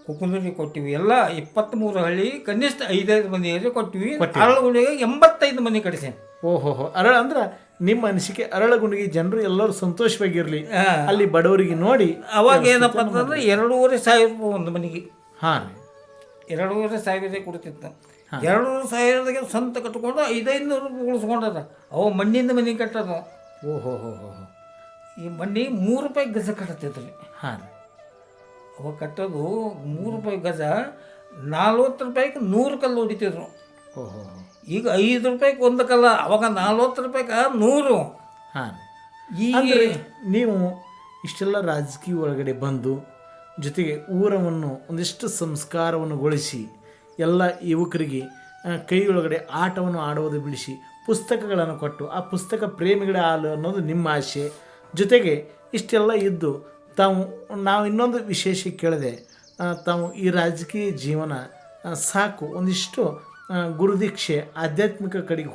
ಕುಕ್ಕುಂದೂರಿಗೆ ಕೊಟ್ಟಿವಿ. ಎಲ್ಲ 23 ಹಳ್ಳಿ ಕನಿಷ್ಠ 5-5 ಮಂದಿ ಕೊಟ್ಟಿವಿ. ಅರಳಗುಂಡಿಗೆ 85 ಮಂದಿ ಕಡಿಸಿ. ಓಹೋ, ಅಂದ್ರೆ ನಿಮ್ಮ ಅನಿಸಿಕೆ ಅರಳಗುಂಡಿಗೆ ಜನರು ಎಲ್ಲರೂ ಸಂತೋಷವಾಗಿರಲಿ, ಅಲ್ಲಿ ಬಡವರಿಗೆ ನೋಡಿ. ಅವಾಗ ಏನಪ್ಪ ಅಂತಂದ್ರೆ 2,500 ರೂಪಾಯಿ ಒಂದು ಮನೆಗೆ. ಹಾಂ, 2,500 ಕೊಡ್ತಿತ್ತು. 2,500ಗೆ ಸ್ವಂತ ಕಟ್ಕೊಂಡು 500 ರೂಪಾಯಿ ಉಳಿಸ್ಕೊಂಡದ. ಅವು ಮಣ್ಣಿಂದ ಮನೆ ಕಟ್ಟೋದು. ಓಹೋ, ಈ ಮಣ್ಣಿಗೆ 3 ರೂಪಾಯಿ ಗಜ ಕಟ್ಟತ್ತಿದ್ರಿ. ಹಾಂ, ಅವಾಗ ಕಟ್ಟೋದು 3 ರೂಪಾಯಿ ಗಜ. 40 ರೂಪಾಯಿಗೆ 100 ಕಲ್ಲು ಹೊಡಿತಿದ್ರು. ಓಹೋ, ಈಗ 5 ರೂಪಾಯಿಗೆ ಒಂದು ಕಲ್ಲ. ಅವಾಗ 40 ರೂಪಾಯಿಗೆ 100. ಹಾಂ, ಈಗ ನೀವು ಇಷ್ಟೆಲ್ಲ ರಾಜಕೀಯ ಒಳಗಡೆ ಬಂದು ಜೊತೆಗೆ ಊರವನ್ನು ಒಂದಿಷ್ಟು ಸಂಸ್ಕಾರವನ್ನು ಗೊಳಿಸಿ ಎಲ್ಲ ಯುವಕರಿಗೆ ಕೈಯೊಳಗಡೆ ಆಟವನ್ನು ಆಡುವುದು ಬಿಡಿಸಿ ಪುಸ್ತಕಗಳನ್ನು ಕೊಟ್ಟು ಆ ಪುಸ್ತಕ ಪ್ರೇಮಿಗಳ ಹಾಲು ಅನ್ನೋದು ನಿಮ್ಮ ಆಸೆ. ಜೊತೆಗೆ ಇಷ್ಟೆಲ್ಲ ಇದ್ದು ನಾವು ಇನ್ನೊಂದು ವಿಶೇಷ ಕೇಳಿದೆ, ತಾವು ಈ ರಾಜಕೀಯ ಜೀವನ ಸಾಕು, ಒಂದಿಷ್ಟು ಗುರುದೀಕ್ಷೆ ಆಧ್ಯಾತ್ಮಿಕ ಕಡೆಗೆ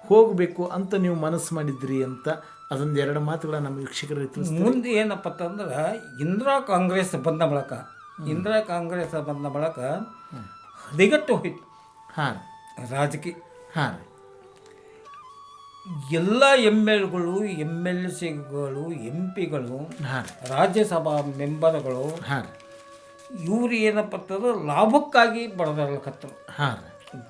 ಹೋಗಬೇಕು ಅಂತ ನೀವು ಮನಸ್ಸು ಮಾಡಿದ್ರಿ ಅಂತ ಅದೊಂದು 2 ಮಾತುಗಳ ನಮ್ಮ ವೀಕ್ಷಕರಿಗೆ ತಿಳಿಸ್ತೀವಿ. ಮುಂದೆ ಏನಪ್ಪ ಅಂತಂದ್ರೆ ಇಂದಿರಾ ಕಾಂಗ್ರೆಸ್ ಬಂದ ಬಳಕ ಹದಿಗಟ್ಟು ಹೋಯ್ತು. ಹಾಂ, ರಾಜಕೀಯ. ಹಾಂ, ಎಲ್ಲ MLಗಳು MLCಗಳು MP ಗಳು ರಾಜ್ಯಸಭಾ ಮೆಂಬರ್ಗಳು ಇವ್ರು ಏನಪ್ಪ ಅಂತಂದ್ರೆ ಲಾಭಕ್ಕಾಗಿ ಬಡದಾಡ್ಲಕತ್ತರು.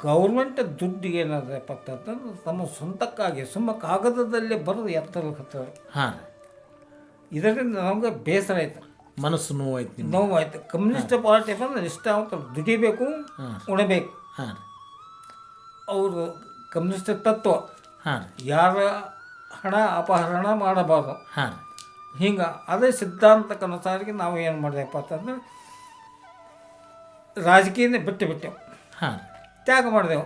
ಗೌರ್ಮೆಂಟ್ ದುಡ್ಡು ಏನದಪ್ಪ ಅಂತಂದ್ರೆ ತಮ್ಮ ಸ್ವಂತಕ್ಕಾಗಿ ಸುಮ್ಮ ಕಾಗದದಲ್ಲೇ ಬರೋದು ಎತ್ತರ್ಲಕತ್ತರು. ಇದರಿಂದ ನಮಗೆ ಬೇಸರ ಆಯ್ತು, ಮನಸ್ಸು ನೋವಾಯ್ತು. ಕಮ್ಯುನಿಸ್ಟ್ ಪಾರ್ಟಿ ಬಂದ್ರೆ ಇಷ್ಟ ಅಂತ ದುಡಿಬೇಕು, ಉಣಬೇಕು. ಅವರು ಕಮ್ಯುನಿಸ್ಟ್ ತತ್ವ, ಯಾರ ಹಣ ಅಪಹರಣ ಮಾಡಬಾರ್ದು. ಹಿಂಗೆ ಅದೇ ಸಿದ್ಧಾಂತಕ್ಕನುಸಾರಿಗೆ ನಾವು ಏನು ಮಾಡಿದೆಪ್ಪ ಅಂತಂದ್ರೆ ರಾಜಕೀಯನೇ ಬಿಟ್ಟೆವು, ತ್ಯಾಗ ಮಾಡಿದೆವು.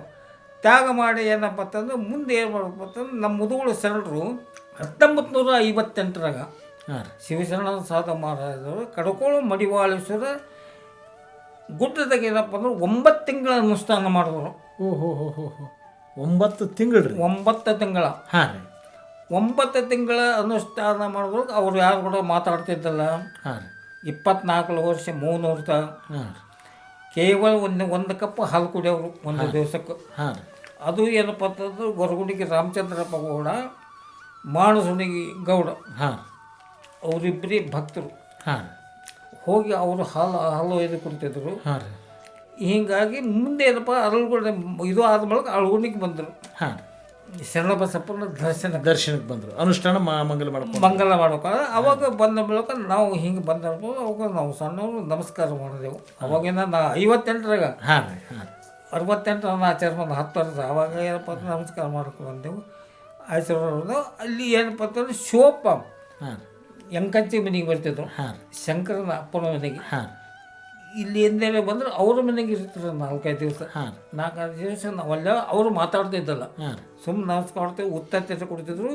ತ್ಯಾಗ ಮಾಡಿ ಏನಪ್ಪ ಅಂತಂದ್ರೆ ಮುಂದೆ ಏನು ಮಾಡಬೇಕು ಅಂತಂದ್ರೆ ನಮ್ಮ ಮುದುಗಳು ಶರಣರು 1958ರಾಗ ಶಿವಶರಣ ಸಾಧ ಮಹಾರಾಜರು ಕಡಕೋಳು ಮಡಿವಾಳೇಶ್ವರ ಗುಡ್ಡದಾಗ ಏನಪ್ಪ ಅಂದ್ರೆ 9 ತಿಂಗಳ ಅನುಷ್ಠಾನ ಮಾಡಿದ್ರು. 9 ತಿಂಗಳು ರೀ? 9 ತಿಂಗಳ. 9 ತಿಂಗಳ ಅನುಷ್ಠಾನ ಮಾಡಿದ್ರು. ಅವ್ರು ಯಾರು ಕೂಡ ಮಾತಾಡ್ತಿದ್ದಲ್ಲ. 24 ವರ್ಷ ಮೌನವ್ರತ. ಕೇವಲ ಒಂದು ಕಪ್ ಹಾಲು ಕುಡಿಯೋರು ಒಂದು ದಿವಸಕ್ಕೆ. ಅದು ಏನಪ್ಪ ಅಂತಂದ್ರೆ ಗೊರಗುಂಡಿಗೆ ರಾಮಚಂದ್ರಪ್ಪ ಗೌಡ, ಮಾಣಸುಣಿಗೆ ಗೌಡ, ಅವರಿಬ್ಬರೇ ಭಕ್ತರು. ಹೋಗಿ ಅವರು ಹಾಲು ಒಯ್ದು ಕುಡಿತಿದ್ರು. ಹೀಗಾಗಿ ಮುಂದೆ ಏನಪ್ಪ ಅರಳುಗುಂಡ ಇದು ಆದ ಮೂಲಕ ಅರಳುಗುಂಡಿಗೆ ಬಂದರು. ಶರಣಬಸಪ್ಪನ ದರ್ಶನಕ್ಕೆ ಬಂದರು. ಅನುಷ್ಠಾನ ಮಂಗಲ ಮಾಡ್ಬೇಕಾದ್ರೆ ಅವಾಗ ಬಂದ ಮೂಲಕ ನಾವು ಹಿಂಗೆ ಬಂದಪ್ಪ ಅವಾಗ ನಾವು ಸಣ್ಣವರು ನಮಸ್ಕಾರ ಮಾಡಿದೆವು. ಅವಾಗೇನ 58ರಾಗ 68 ಆಚಾರ ಬಂದು 10 ವರ್ಷ. ಅವಾಗ ಏನಪ್ಪ ಅಂದ್ರೆ ನಮಸ್ಕಾರ ಮಾಡ್ಕೊಂಡು ಬಂದೆವು. ಆಚಾರ್ಯವ್ರದ್ದು ಅಲ್ಲಿ ಏನಪ್ಪ ಅಂತಂದ್ರೆ ಶಿವಪ್ಪ ಎಂಕಂಚಿ ಮನೆಗೆ ಬರ್ತಿದ್ರು, ಶಂಕರನ ಅಪ್ಪನ ಮನೆಗೆ. ಇಲ್ಲಿ ಎಂದೇನೆ ಬಂದ್ರೆ ಅವ್ರ ಮನೆಗೆ ಇರ್ತಾರೆ 4-5 ದಿವಸ. 4-5 ದಿವಸ ನಾವೆಲ್ಲ ಅವರು ಮಾತಾಡ್ತಿದ್ದಲ್ಲ, ಸುಮ್ಮನೆ ನಮಸ್ಕಾರ ಮಾಡ್ತೇವೆ. ಉತ್ತತ್ತೆ ಕೊಡ್ತಿದ್ರು.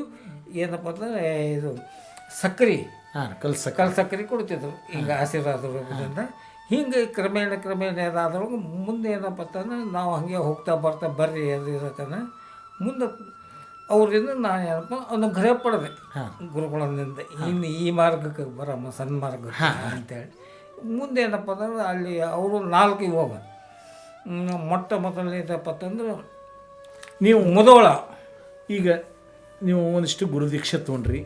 ಏನಪ್ಪ ಅಂದ್ರೆ ಇದು ಸಕ್ಕರೆ, ಕಲ್ ಸಕ್ಕರೆ ಕೊಡ್ತಿದ್ರು. ಹಿಂಗೆ ಆಶೀರ್ವಾದದಿಂದ ಹಿಂಗೆ ಕ್ರಮೇಣ ಏನಾದ್ರೂ ಮುಂದೆ ಏನಪ್ಪ ಅಂತಂದ್ರೆ ನಾವು ಹಾಗೆ ಹೋಗ್ತಾ ಬರ್ತಾ ಬರ್ರಿ ಅದು ಇರತ್ತಾನೆ. ಮುಂದೆ ಅವರಿಂದ ನಾನು ಏನಪ್ಪ ಅನುಗ್ರಹ ಪಡೆದೆ ಹಾಂ ಗುರುಗಳಿಂದ ಇನ್ನು ಈ ಮಾರ್ಗಕ್ಕೆ ಬರಮ್ಮ ಸನ್ಮಾರ್ಗಕ್ಕೆ ಅಂತೇಳಿ. ಮುಂದೆ ಏನಪ್ಪ ಅಂತಂದ್ರೆ ಅಲ್ಲಿ ಅವರು 4 ಹೋಗ ಮೊಟ್ಟ ಮೊದಲನೇದಪ್ಪ ಅಂತಂದ್ರೆ ನೀವು ಮುದೋಳ. ಈಗ ನೀವು ಒಂದಿಷ್ಟು ಗುರುದೀಕ್ಷೆ ತೊಗೊಂಡ್ರಿ,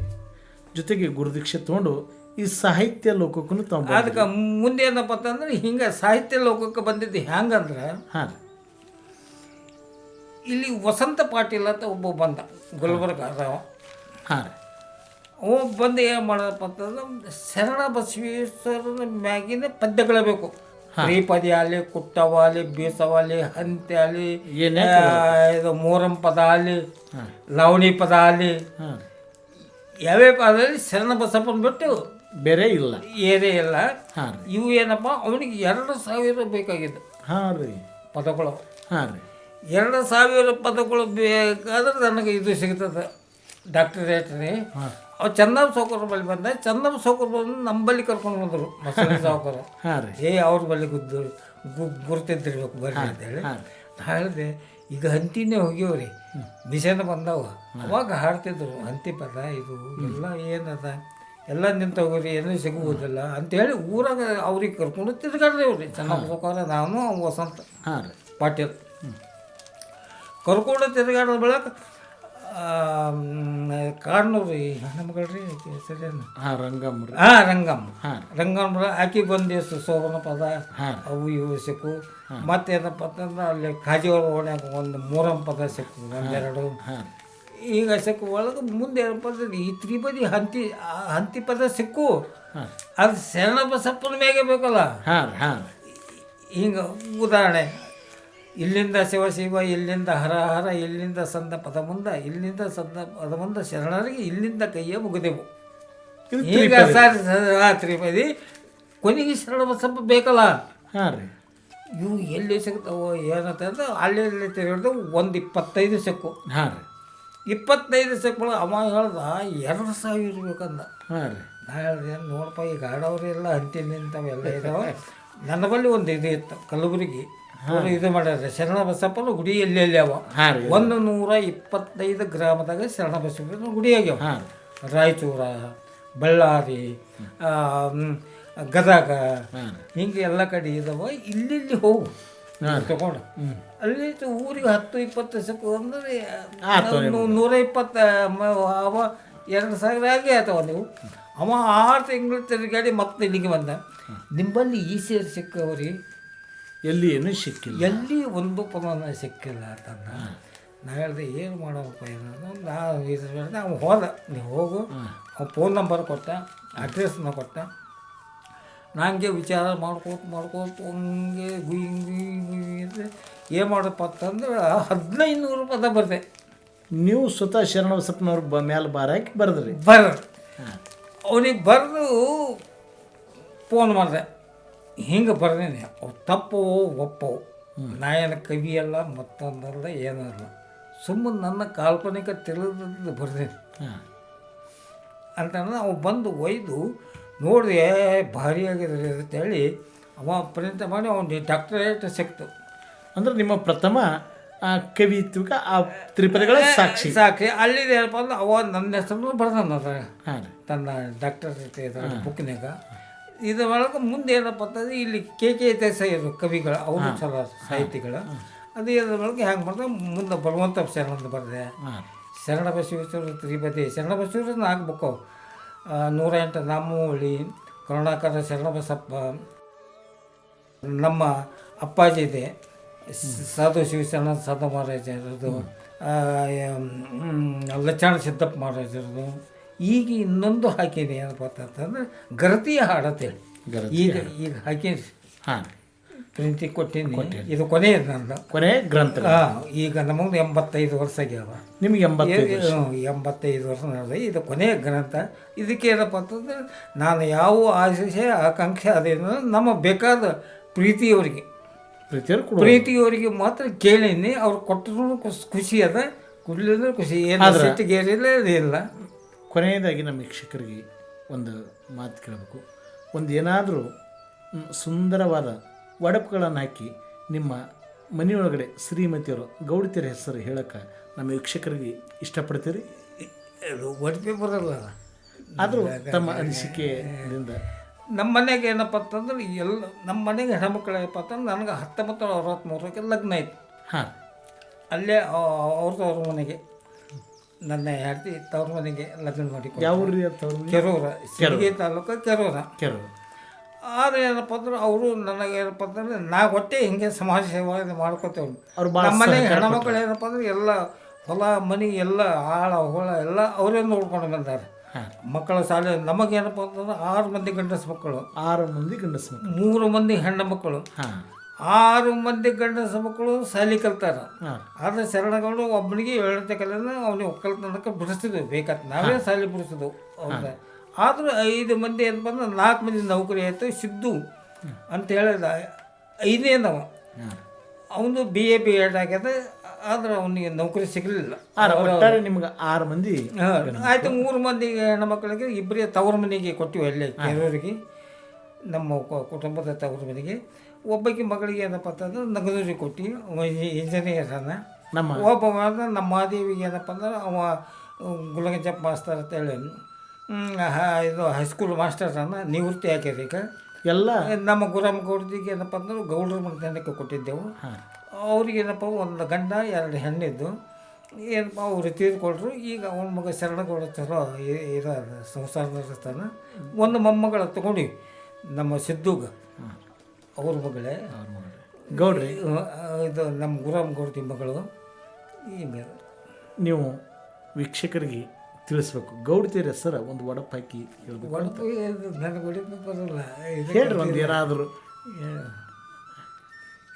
ಜೊತೆಗೆ ಗುರುದೀಕ್ಷೆ ತೊಗೊಂಡು ಈ ಸಾಹಿತ್ಯ ಲೋಕಕ್ಕೂ ತೊಗೊಂಡು ಅದಕ್ಕೆ ಮುಂದೆ ಏನಪ್ಪ ಅಂತಂದ್ರೆ ಹಿಂಗೆ ಸಾಹಿತ್ಯ ಲೋಕಕ್ಕೆ ಬಂದಿದ್ದು ಹೆಂಗಂದ್ರೆ ಹಾಂ ಇಲ್ಲಿ ವಸಂತ ಪಾಟೀಲ್ ಅಂತ ಒಬ್ಬ ಬಂದ ಗುಲ್ಬರ್ಗ ಅದಾವ. ಹಾಂ ಅವ ಬಂದು ಏನು ಮಾಡೋದಪ್ಪ ಅಂತಂದ್ರೆ ಶರಣ ಬಸವೇಶ್ವರನ ಮ್ಯಾಗಿನ ಪದ್ಯಗಳ ಬೇಕು. ಶ್ರೀಪದಿ ಆಗಲಿ, ಕುಟ್ಟವ ಆಗಲಿ, ಬೀಸವ ಆಗಲಿ, ಹಂತೆ ಆಗಲಿ, ಇದು ಮೋರಂ ಪದ ಆಗಲಿ, ಲವಣಿ ಪದ ಆಗಲಿ, ಹಾಂ ಯಾವ್ಯಾವ ಪದದಲ್ಲಿ ಶರಣ ಬಸಪ್ಪನ ಬಿಟ್ಟು ಬೇರೆ ಇಲ್ಲ, ಏನೇ ಇಲ್ಲ. ಹಾಂ ಇವು ಏನಪ್ಪ ಅವನಿಗೆ 2,000 ಬೇಕಾಗಿದ್ದು ಹಾಂ ರೀ ಪದಗಳು. ಹಾಂ ರೀ 2,000 ಪದಗಳು ಬೇಕಾದ್ರೆ ನನಗೆ ಇದು ಸಿಗ್ತದೆ ಡಾಕ್ಟರೇಟ್ ರೀ. ಹಾಂ ಅವು ಚಂದಮ್ಮ ಸೌಕರ್ ಬಳಿ ಬಂದ. ಚಂದಮ್ಮ ಸೌಕರ್ ಬಂದು ನಂಬಲ್ಲಿ ಕರ್ಕೊಂಡು ಬಂದರು ಮಸಳಿ ಸಾವುಕಾರ. ಹಾಂ ರೀ ಅವ್ರ ಬಳಿ ಗುರುತಿದ್ದಿರ್ಬೇಕು ಬರ್ರಿ ಅಂತೇಳಿ. ಹಾಂ ನಾ ಹೇಳಿದೆ ಈಗ ಹಂತಿನೇ ಹೋಗ್ಯವ್ರಿ, ಬಿಸಿನ ಬಂದವ, ಅವಾಗ ಹಾಡ್ತಿದ್ರು ಹಂತಿ ಪದ ಇದು ಎಲ್ಲ ಏನದ ಎಲ್ಲ ನಿಂತೋಗ್ರಿ, ಏನೂ ಸಿಗುವುದಿಲ್ಲ ಅಂತೇಳಿ ಊರಾಗ ಅವ್ರಿಗೆ ಕರ್ಕೊಂಡು ತಿರ್ಗಾಡ್ದೇವ್ರಿ. ಚಂದಮ್ಮ ಸೌಕಾರ, ನಾನು ವಸಂತ ಹಾಂ ರೀ ಪಾಟೀಲ್ ಕರ್ಕೊಂಡು ತಿರುಗಾಡೋದ ಬಳಕ ಕಾಡ್ನವ್ರು ಹೆಣ್ಮಗಳ್ರಿ ಹೆಸರೇನು ಹಾಂ ರಂಗಮ್ಮ ರೀ ರಂಗಮ್ಮ. ಹಾಂ ರಂಗಮ್ಮ ಆಕಿ ಬಂದು ಶೋಭನ ಪದ ಹಾಂ ಅವು ಇವು ಸಿಕ್ಕು. ಮತ್ತೇನಪ್ಪ ಅಂತಂದ್ರೆ ಅಲ್ಲಿ ಕಾಜಿಯವ್ರ ಓಣ್ಯಾಗ ಒಂದು ಮೂರಂ ಪದ ಸಿಕ್ಕು, ಒಂದೆರಡು ಹಾಂ ಈಗ ಸಿಕ್ಕು. ಒಳಗೆ ಮುಂದೆ ಏನಪ್ಪ ಅಂದ್ರೆ ಈ ತ್ರಿಪದಿ ಹಂತಿ ಪದ ಸಿಕ್ಕು. ಹಾಂ ಅದು ಶರಣ ಬಸಪ್ಪನ ಮ್ಯಾಗೆ ಬೇಕಲ್ಲ. ಹಾಂ ಹಾಂ ಹಿಂಗೆ ಉದಾಹರಣೆ, ಇಲ್ಲಿಂದ ಶಿವ ಶಿವ, ಇಲ್ಲಿಂದ ಹರ ಹರ, ಇಲ್ಲಿಂದ ಸಂದ ಪದ ಮುಂದ, ಇಲ್ಲಿಂದ ಸಂದ ಪದ ಮುಂದ ಶರಣರಿಗೆ ಇಲ್ಲಿಂದ ಕೈಯ ಮುಗಿದೆವು. ಈಗ ತ್ರಿಪದಿ ಕೊನೆಗೆ ಶರಣ ಬಸಪ್ಪ ಬೇಕಲ್ಲ. ಹಾಂ ರೀ ಇವು ಎಲ್ಲಿ ಸಿಗ್ತಾವೋ ಏನಂತಂದ್ರೆ ಅಲ್ಲಿ ತಿರುಗಿದು ಒಂದು 25 ಸಿಕ್ಕು. ಹಾಂ ರೀ 25 ಸಿಕ್ಕಳು. ಅವ ಹೇಳ್ದ 2,000 ಬೇಕಂದ. ಹಾಂ ರೀ ನಾ ಹೇಳ್ದೆ ನೋಡಪ್ಪ ಈಗ ಆಡೋರೆಲ್ಲ ಹಂತಿ ನಿಂತವೆಲ್ಲ ಇದಾವೆ. ನನ್ನ ಬಳಿ ಒಂದು ಇದು ಇತ್ತು ಕಲಬುರಗಿ, ಅವರು ಇದು ಮಾಡ್ಯಾರ ಶರಣ ಬಸಪ್ಪನ ಗುಡಿ ಎಲ್ಲೆಲ್ಲಿ ಅವ. 125 ಗ್ರಾಮದಾಗ ಶರಣ ಬಸಪ್ಪನ ಗುಡಿ ಆಗ್ಯಾವ. ರಾಯಚೂರ, ಬಳ್ಳಾರಿ, ಗದಗ, ಹಿಂಗೆ ಎಲ್ಲ ಕಡೆ ಇದಾವ. ಇಲ್ಲಿ ಹೋಗು ತಗೊಂಡು ಅಲ್ಲಿ ಊರಿಗೆ 10-20 ಸಿಕ್ಕು ಅಂದ್ರೆ 120 ಅವ 2,000 ಆಗೇ ಆಯ್ತವ. ನೀವು ಅವ 6 ತಿಂಗಳು ತಿರುಗಾಡಿ ಮತ್ತೆ ಇಲ್ಲಿಗೆ ಬಂದ. ನಿಂಬಲ್ಲಿ ಈ ಸೇರಿ ಸಿಕ್ಕವ್ರಿ, ಎಲ್ಲಿ ಏನೂ ಸಿಕ್ಕಿಲ್ಲ, ಎಲ್ಲಿ ಒಂದು ಪದನ ಸಿಕ್ಕಿಲ್ಲ ಅಂತಂದ. ನಾ ಹೇಳಿದೆ ಏನು ಮಾಡೋಪ್ಪ ಏನೋ. ನಾವು ಹೋದ, ನೀವು ಹೋಗು. ಅವ್ನು ಫೋನ್ ನಂಬರ್ ಕೊಟ್ಟ, ಅಡ್ರೆಸ್ನ ಕೊಟ್ಟ. ನನಗೆ ವಿಚಾರ ಮಾಡ್ಕೋತ ಹಂಗೆ ಗುಯ್ ಅಂದರೆ ಏನು ಮಾಡಪ್ಪ ಅಂತಂದ್ರೆ 1,500 ಪದ ಬರ್ದೆ. ನೀವು ಸ್ವತಃ ಶರಣ ಬಸಪ್ಪನವ್ರ ಮೇಲೆ ಬಾರಾಕಿ ಬರೆದ್ರಿ? ಅವನಿಗೆ ಬರೆದು ಫೋನ್ ಮಾಡಿದೆ, ಹಿಂಗೆ ಬರ್ದೇನೆ. ಅವು ತಪ್ಪವು ಒಪ್ಪವು, ನಾ ಏನು ಕವಿ ಅಲ್ಲ, ಮತ್ತೊಂದಲ್ಲ, ಏನೂ ಅಲ್ಲ, ಸುಮ್ಮನೆ ನನ್ನ ಕಾಲ್ಪನಿಕ ತಿಳಿದು ಬರ್ದೇನೆ ಅಂತಂದ್ರೆ ಅವು ಬಂದು ಒಯ್ದು ನೋಡಿ ಭಾರಿ ಆಗಿದೆ ಅಂತೇಳಿ ಅವ ಪ್ರಿಂಟ್ ಮಾಡಿ ಅವ್ನು ಡಾಕ್ಟರೇಟ್ ಸಿಕ್ತು. ಅಂದ್ರೆ ನಿಮ್ಮ ಪ್ರಥಮ ಕವಿತ್ವಕ್ಕೆ ಆ ತ್ರಿಪದಿಗಳ ಸಾಕ್ಷಿ. ಅಲ್ಲಿ ಏನಪ್ಪ ಅಂದ್ರೆ ಅವ ನನ್ನ ಹೆಸರು ಬರ್ದಾನ ಹಾಂ ತನ್ನ ಡಾಕ್ಟರೇಟ್ ಬುಕ್ನಾಗ. ಇದ್ರ ಒಳಗೆ ಮುಂದೆ ಏನಪ್ಪ ಅಂತಂದ್ರೆ ಇಲ್ಲಿ ಕೆ ದೇಸಾಯಿ ಕವಿಗಳು, ಅವರು ಚಲೋ ಸಾಹಿತಿಗಳು. ಅದು ಇದ್ರೊಳಗೆ ಹೆಂಗೆ ಮಾಡಿದ್ರೆ ಮುಂದೆ ಬರುವಂಥ ಶರಣ ಬರೆದೆ. ಶರಣ ಬಸವೇಶ್ವರ ತ್ರಿಪದಿ, ಶರಣ ಬಸವೇಶ್ವರ ಆಗ್ಬೇಕು. 108 ನಾಮವಳಿ, ಕರುಣಾಕರ ಶರಣ ಬಸಪ್ಪ, ನಮ್ಮ ಅಪ್ಪಾಜಿ ಇದೆ ಸಾಧು ಶಿವಶರಣ ಸಾಧು ಮಹಾರಾಜರದು, ಲಚ್ಚಾಣ ಸಿದ್ದಪ್ಪ ಮಹಾರಾಜರದು. ಈಗ ಇನ್ನೊಂದು ಹಾಕೀನಿ ಏನಪ್ಪ ಅಂತಂದ್ರೆ ಗರತಿಯ ಹಾಡತ್ತೇಳಿ ಈಗ ಹಾಕೀನಿ. ಹಾಂ ಪ್ರಿಂಟಿಗೆ ಕೊಟ್ಟೀನಿ. ಇದು ಕೊನೆಯದು ನಂದು, ಕೊನೆ ಗ್ರಂಥ. ಈಗ ನಮಗೆ 85 ವರ್ಷ ಆಗ್ಯಾವ. ನಿಮ್ಗೆ 85 ವರ್ಷ ನಡೆದ. ಇದು ಕೊನೆಯ ಗ್ರಂಥ. ಇದಕ್ಕೆ ಏನಪ್ಪ ಅಂತಂದ್ರೆ ನಾನು ಯಾವ ಆಶೆ ಆಕಾಂಕ್ಷೆ ಅದೇನು ನಮ್ಮ ಬೇಕಾದ ಪ್ರೀತಿಯವರಿಗೆ ಮಾತ್ರ ಕೇಳೀನಿ. ಅವ್ರು ಕೊಟ್ಟರು ಖುಷಿ ಅದ, ಕುಡ್ಲಿದ್ರೆ ಖುಷಿ, ಏನು ಸಿಟ್ಟಿಗೇರಿಲ್ಲ ಇಲ್ಲ. ಕೊನೆಯದಾಗಿ ನಮ್ಮ ವೀಕ್ಷಕರಿಗೆ ಒಂದು ಮಾತು ಕೇಳಬೇಕು. ಒಂದು ಏನಾದರೂ ಸುಂದರವಾದ ಒಡಪುಗಳನ್ನು ಹಾಕಿ ನಿಮ್ಮ ಮನೆಯೊಳಗಡೆ ಶ್ರೀಮತಿಯವರು ಗೌಡತಿಯರ ಹೆಸರು ಹೇಳಕ್ಕೆ ನಮ್ಮ ವೀಕ್ಷಕರಿಗೆ ಇಷ್ಟಪಡ್ತೀರಿ? ಅದು ಒಡಪೆ ಬರಲ್ಲ. ಆದರೂ ತಮ್ಮ ಅನಿಸಿಕೆಯಿಂದ ನಮ್ಮ ಮನೆಗೆ ಏನಪ್ಪ ಅಂತಂದ್ರೆ ನಮ್ಮ ಮನೆಗೆ ಹೆಣ್ಮಕ್ಳು ಏನಪ್ಪ ಅಂತಂದ್ರೆ ನನಗೆ 1963ಕ್ಕೆ ಲಗ್ನ ಆಯ್ತು. ಹಾಂ, ಅಲ್ಲೇ ಅವ್ರದ್ದು ಅವ್ರ ಮನೆಗೆ, ನನ್ನ ಹೆಂಡತಿ ತವ್ರ ಮನೆಗೆ ಲಗ್ನ ಮಾಡಿ. ಯಾವ ಊರಿ ಅಂತ? ಕೆರೂರ, ಸಿಂದಗಿ ತಾಲೂಕು ಕೆರೂರ. ಕೆಲವು ಆದರೆ ಏನಪ್ಪ ಅಂದ್ರೆ ಅವರು ನನಗೆ ಏನಪ್ಪ ಅಂತಂದ್ರೆ ಒಟ್ಟೆ ಹಿಂಗೆ ಸಮಾಜ ಸೇವೆ ಮಾಡ್ಕೋತೇವೆ. ಅವ್ರು ಭಾಳ ನಮ್ಮ ಮನೆಗೆ ಹೆಣ್ಮಕ್ಳು ಏನಪ್ಪ ಅಂದ್ರೆ ಎಲ್ಲ ಹೊಲ ಮನೆ ಎಲ್ಲ ಆಳ ಹೊಳ ಎಲ್ಲ ಅವರೇ ನೋಡ್ಕೊಂಡು ಬಂದಾರೆ. ಮಕ್ಕಳ ಶಾಲೆ ನಮಗೇನಪ್ಪ ಅಂತಂದ್ರೆ 6 ಮಂದಿ ಗಂಡಸ ಮಕ್ಕಳು, 6 ಮಂದಿ ಗಂಡಸ ಮಕ್ಕಳು, 3 ಮಂದಿ ಹೆಣ್ಣು ಮಕ್ಕಳು. 6 ಮಂದಿ ಗಂಡಸ ಮಕ್ಕಳು ಶಾಲೆ ಕಲ್ತಾರ. ಆದರೆ ಶರಣಗಳು ಒಬ್ಬನಿಗೆ 7ನೇ ಕಲಿನ ಅವನಿಗೆ ಒಕ್ಕಲ್ತನಕ್ಕೆ ಬಿಡಿಸ್ತಿದ್ವು, ಬೇಕಾದ ನಾವೇ ಶಾಲೆ ಬಿಡಿಸಿದ್ವು ಅವ್ರ. ಆದರೂ 5 ಮಂದಿ ಏನಪ್ಪ ಅಂದ್ರೆ 4 ಮಂದಿ ನೌಕರಿ ಆಯಿತು. ಸಿದ್ದು ಅಂತ ಹೇಳಿದ 5ನೇದವ, ಅವನು BA ಆಗ್ಯದ. ಆದ್ರೆ ಅವನಿಗೆ ನೌಕರಿ ಸಿಗಲಿಲ್ಲ. ನಿಮ್ಗೆ 6 ಮಂದಿ ಆಯಿತು. 3 ಮಂದಿಗೆ ಹೆಣ್ಮಕ್ಳಿಗೆ ಇಬ್ಬರೇ ತವ್ರ ಮನೆಗೆ ಕೊಟ್ಟಿವಿ, ಅಲ್ಲೇ ಕೆರೂರಿಗೆ, ನಮ್ಮ ಕುಟುಂಬದ ತವ್ರ ಮನೆಗೆ. ಒಬ್ಬಕ್ಕೆ ಮಗಳಿಗೆ ಏನಪ್ಪ ಅಂತಂದ್ರೆ ನಗದೂರಿಗೆ ಕೊಟ್ಟು ಇಂಜಿನಿಯರ್ ಅನ್ನ. ಒಬ್ಬ ನಮ್ಮ ಮಾದೇವಿಗೆ ಏನಪ್ಪ ಅಂದ್ರೆ ಅವ ಗುಲಗಂಜಪ್ಪ ಮಾಸ್ತರ್ ಅಂತೇಳಿ ಇದು ಹೈಸ್ಕೂಲ್ ಮಾಸ್ಟರ್ ಅನ್ನ ನಿವೃತ್ತಿ ಹಾಕ್ಯಾರ. ಈಗ ಎಲ್ಲ ನಮ್ಮ ಗುರಮ್ಮ ಗೌಡ್ರಿಗೆ ಏನಪ್ಪ ಅಂದ್ರೆ ಗೌಡ್ರ ಮನೆತನಕ್ಕೆ ಕೊಟ್ಟಿದ್ದೆವು. ಅವ್ರಿಗೇನಪ್ಪ 1 ಗಂಡ 2 ಹೆಣ್ಣಿದ್ದು. ಏನಪ್ಪ ಅವರು ತೀರ್ಕೊಳ್ರು. ಈಗ ಅವನ ಮಗ ಶರಣಗೌಡ ಚಲೋ ಇರೋ ಸಂಸಾರ ನಡೆಸ್ತಾನೆ. 1 ಮೊಮ್ಮಗಳ ತೊಗೊಂಡಿವಿ ನಮ್ಮ ಸಿದ್ದುಗ, ಅವ್ರ ಮಗಳೇ ಗೌಡ್ರಿ. ಇದು ನಮ್ಮ ಗುರಮ್ಮ ಗೌಡ್ತಿ ಮಗಳು. ಈಗ ನೀವು ವೀಕ್ಷಕರಿಗೆ ತಿಳಿಸ್ಬೇಕು, ಗೌಡ್ತಿಯರ ಹೆಸರು ಒಂದು ಒಡಪ್ ಹಾಕಿ ಹೇಳ್ಬೇಕು. ನನಗೆ ಒಡಪು ಬರಲ್ಲ, ಹೇಳ್ರಿ ಒಂದು ಏನಾದರೂ.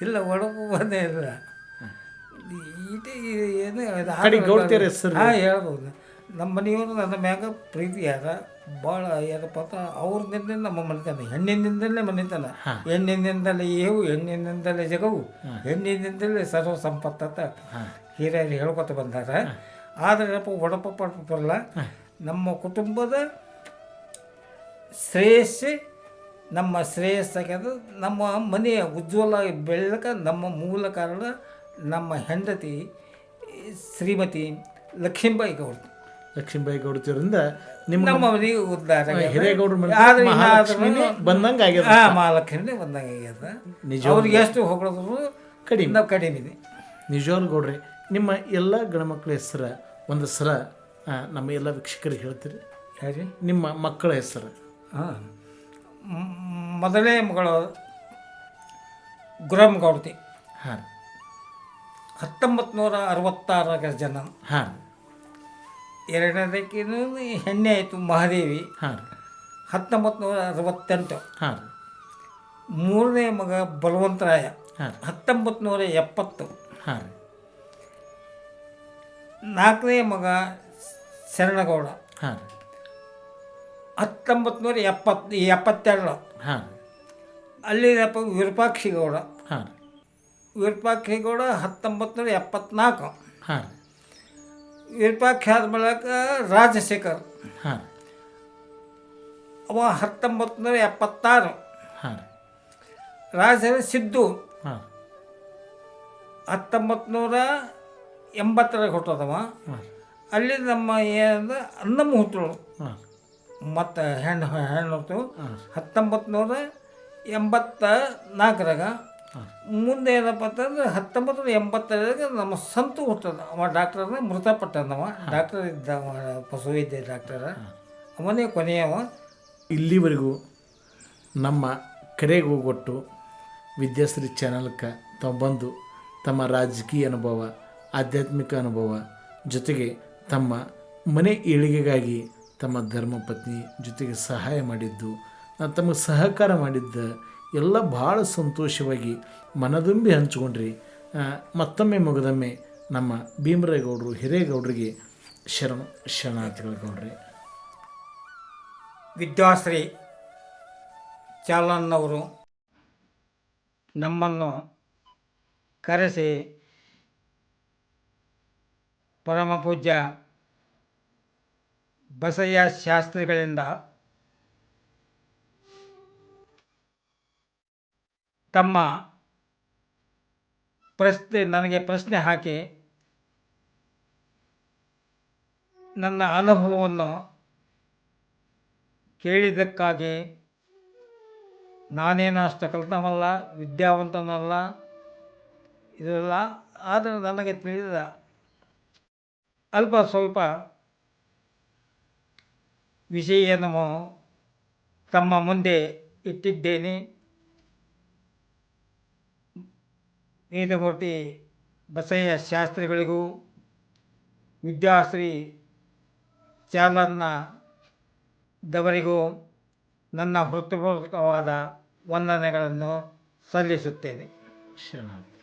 ಇಲ್ಲ, ಒಡಪು ಬಂದೇ ಇಲ್ಲ. ಏನು ಗೌಡ್ತಿಯರ ಹೆಸರು ಹೇಳ್ಬೋದು. ನಮ್ಮ ಮನೆಯವರು ನನ್ನ ಮ್ಯಾಗ ಪ್ರೀತಿ ಯಾರ ಭಾಳ ಏನಪ್ಪ ಅಂತ ಅವ್ರದಿಂದ ನಮ್ಮ ಮನೆತನ, ಹೆಣ್ಣಿನಿಂದಲೇ ಮನೆತನ. ಹೆಣ್ಣಿನಿಂದಲೇ ಏವು, ಹೆಣ್ಣಿನಿಂದಲೇ ಜಗವು, ಹೆಣ್ಣಿನಿಂದಲೇ ಸರ್ವ ಸಂಪತ್ತ ಹಿರಿಯರು ಹೇಳ್ಕೊತ ಬಂದಾರ. ಆದರೆ ಏನಪ್ಪ ಒಡಪ ಪಡಪ ಬರಲ್ಲ. ನಮ್ಮ ಕುಟುಂಬದ ಶ್ರೇಯಸ್ಸೇ ನಮ್ಮ ಶ್ರೇಯಸ್ಸಾಗ್ಯದ. ನಮ್ಮ ಮನೆಯ ಉಜ್ವಲ ಬೆಳಕ ನಮ್ಮ ಮೂಲ ಕಾರಣ ನಮ್ಮ ಹೆಂಡತಿ ಶ್ರೀಮತಿ ಲಕ್ಷ್ಮೀಬಾಯಿ ಗೌಡ. ಲಕ್ಷ್ಮೀಬಾಯಿ ಗೌಡತಿಯವರಿಂದ ನಮ್ಮ ಮನೆಗೆ ಉದ್ಧಾರ ಹಿರೇಗೌಡರು ಬಂದಂಗೆ ಆಗ್ಯದ. ಮಹಾಲಕ್ಷ್ಮಿ ಬಂದಂಗೆ ಆಗ್ಯದ. ಅವ್ರಿಗೆ ಎಷ್ಟು ಹೊಗಳಿದ್ರು ಕಡಿಮೆ, ನಾವು ಕಡಿಮೆ ಇದೆ. ನಿಜವಾಗ್ಲೂ ಗೌಡ್ರಿ, ನಿಮ್ಮ ಎಲ್ಲ ಗಂಡ್ಮಕ್ಳ ಹೆಸರು ಒಂದು ಸರ ನಮ್ಮ ಎಲ್ಲ ವೀಕ್ಷಕರಿಗೆ ಹೇಳ್ತೀರಿ? ಹೇಳಿ. ನಿಮ್ಮ ಮಕ್ಕಳ ಹೆಸರು? ಮೊದಲನೇ ಮಗಳು ಗುರಮ್ ಗೌಡತಿ. ಹಾಂ. 1966 ಜನ. ಹಾಂ. ಎರಡನೇದಕ್ಕಿನೂ ಹೆಣ್ಣೆ ಆಯಿತು, ಮಹಾದೇವಿ. ಹಾಂ. 1968. ಹಾಂ. ಮೂರನೇ ಮಗ ಬಲವಂತರಾಯ. ಹಾಂ. 1970. ಹಾಂ. ನಾಲ್ಕನೇ ಮಗ ಶರಣಗೌಡ. ಹಾಂ. 1972. ಹಾಂ. ಅಲ್ಲಿದಪ್ಪ ವಿರೂಪಾಕ್ಷಿ ಗೌಡ. ಹಾಂ. ವಿರೂಪಾಕ್ಷಿ ಗೌಡ 1974. ಹಾಂ. ವಿರೂಪಾಕ್ಷಿ ಆದ ಬಳಿಕ ರಾಜಶೇಖರ್. ಹಾಂ. ಅವ 1976. ಹಾಂ. ರಾಜಶೇಖರ್ ಸಿದ್ದು ಹಾಂ. 1980 ಹುಟ್ಟದವ. ಅಲ್ಲಿ ನಮ್ಮ ಏನಂದ್ರೆ ಅನ್ನಮ್ಮ ಹುಟ್ಟಳು. ಮತ್ತು ಹೆಣ್ಣು ಹೊತ್ತು 1984. ಮುಂದೆ ಏನಪ್ಪ ಅಂತಂದ್ರೆ 1985 ನಮ್ಮ ಸಂತು ಹುಟ್ಟದ. ಅವ ಡಾಕ್ಟರ್ನ ಮೃತಪಟ್ಟನವ. ಡಾಕ್ಟರ್ ಇದ್ದ, ಪಶುವೈದ್ಯ ಡಾಕ್ಟರ. ಅವನೇ ಕೊನೆಯವ. ಇಲ್ಲಿವರೆಗೂ ನಮ್ಮ ಕರೆಗೆ ಹೋಗೊಟ್ಟು ವಿದ್ಯಾಶ್ರೀ ಚಾನಲ್ಗೆ ತಾವು ಬಂದು ತಮ್ಮ ರಾಜಕೀಯ ಅನುಭವ, ಆಧ್ಯಾತ್ಮಿಕ ಅನುಭವ ಜೊತೆಗೆ ತಮ್ಮ ಮನೆ ಏಳಿಗೆಗಾಗಿ ತಮ್ಮ ಧರ್ಮಪತ್ನಿ ಜೊತೆಗೆ ಸಹಾಯ ಮಾಡಿದ್ದು, ತಮಗೆ ಸಹಕಾರ ಮಾಡಿದ್ದ ಎಲ್ಲ ಭಾಳ ಸಂತೋಷವಾಗಿ ಮನದುಂಬಿ ಹಂಚ್ಕೊಂಡ್ರಿ. ಮತ್ತೊಮ್ಮೆ ಮುಗದೊಮ್ಮೆ ನಮ್ಮ ಭೀಮರಾಯಗೌಡರು ಹಿರೇಗೌಡರಿಗೆ ಶರಣಾರ್ಥಿಗಳು ಗೌಡ್ರಿ. ವಿದ್ಯಾಶ್ರೀ ಚಾಲನ್ನವರು ನಮ್ಮನ್ನು ಕರೆಸಿ ಪರಮ ಪೂಜ್ಯ ಬಸಯ್ಯ ಶಾಸ್ತ್ರಿಗಳಿಂದ ತಮ್ಮ ನನಗೆ ಪ್ರಶ್ನೆ ಹಾಕಿ ನನ್ನ ಅನುಭವವನ್ನು ಕೇಳಿದ್ದಕ್ಕಾಗಿ ನಾನೇನು ಅಷ್ಟು ಕಲಿತವಲ್ಲ, ವಿದ್ಯಾವಂತನಲ್ಲ, ಇದೆಲ್ಲ. ಆದರೆ ನನಗೆ ತಿಳಿದ ಅಲ್ಪ ಸ್ವಲ್ಪ ವಿಷಯವನ್ನು ತಮ್ಮ ಮುಂದೆ ಇಟ್ಟಿದ್ದೇನೆ. ವೇದಮೂರ್ತಿ ಬಸಯ್ಯ ಶಾಸ್ತ್ರಿಗಳಿಗೂ ವಿದ್ಯಾಶ್ರೀ ಚಾಲನ್ನದವರಿಗೂ ನನ್ನ ಹೃತ್ಪೂರ್ವಕವಾದ ವಂದನೆಗಳನ್ನು ಸಲ್ಲಿಸುತ್ತೇನೆ. ಶರಣಾರ್ಥಿ.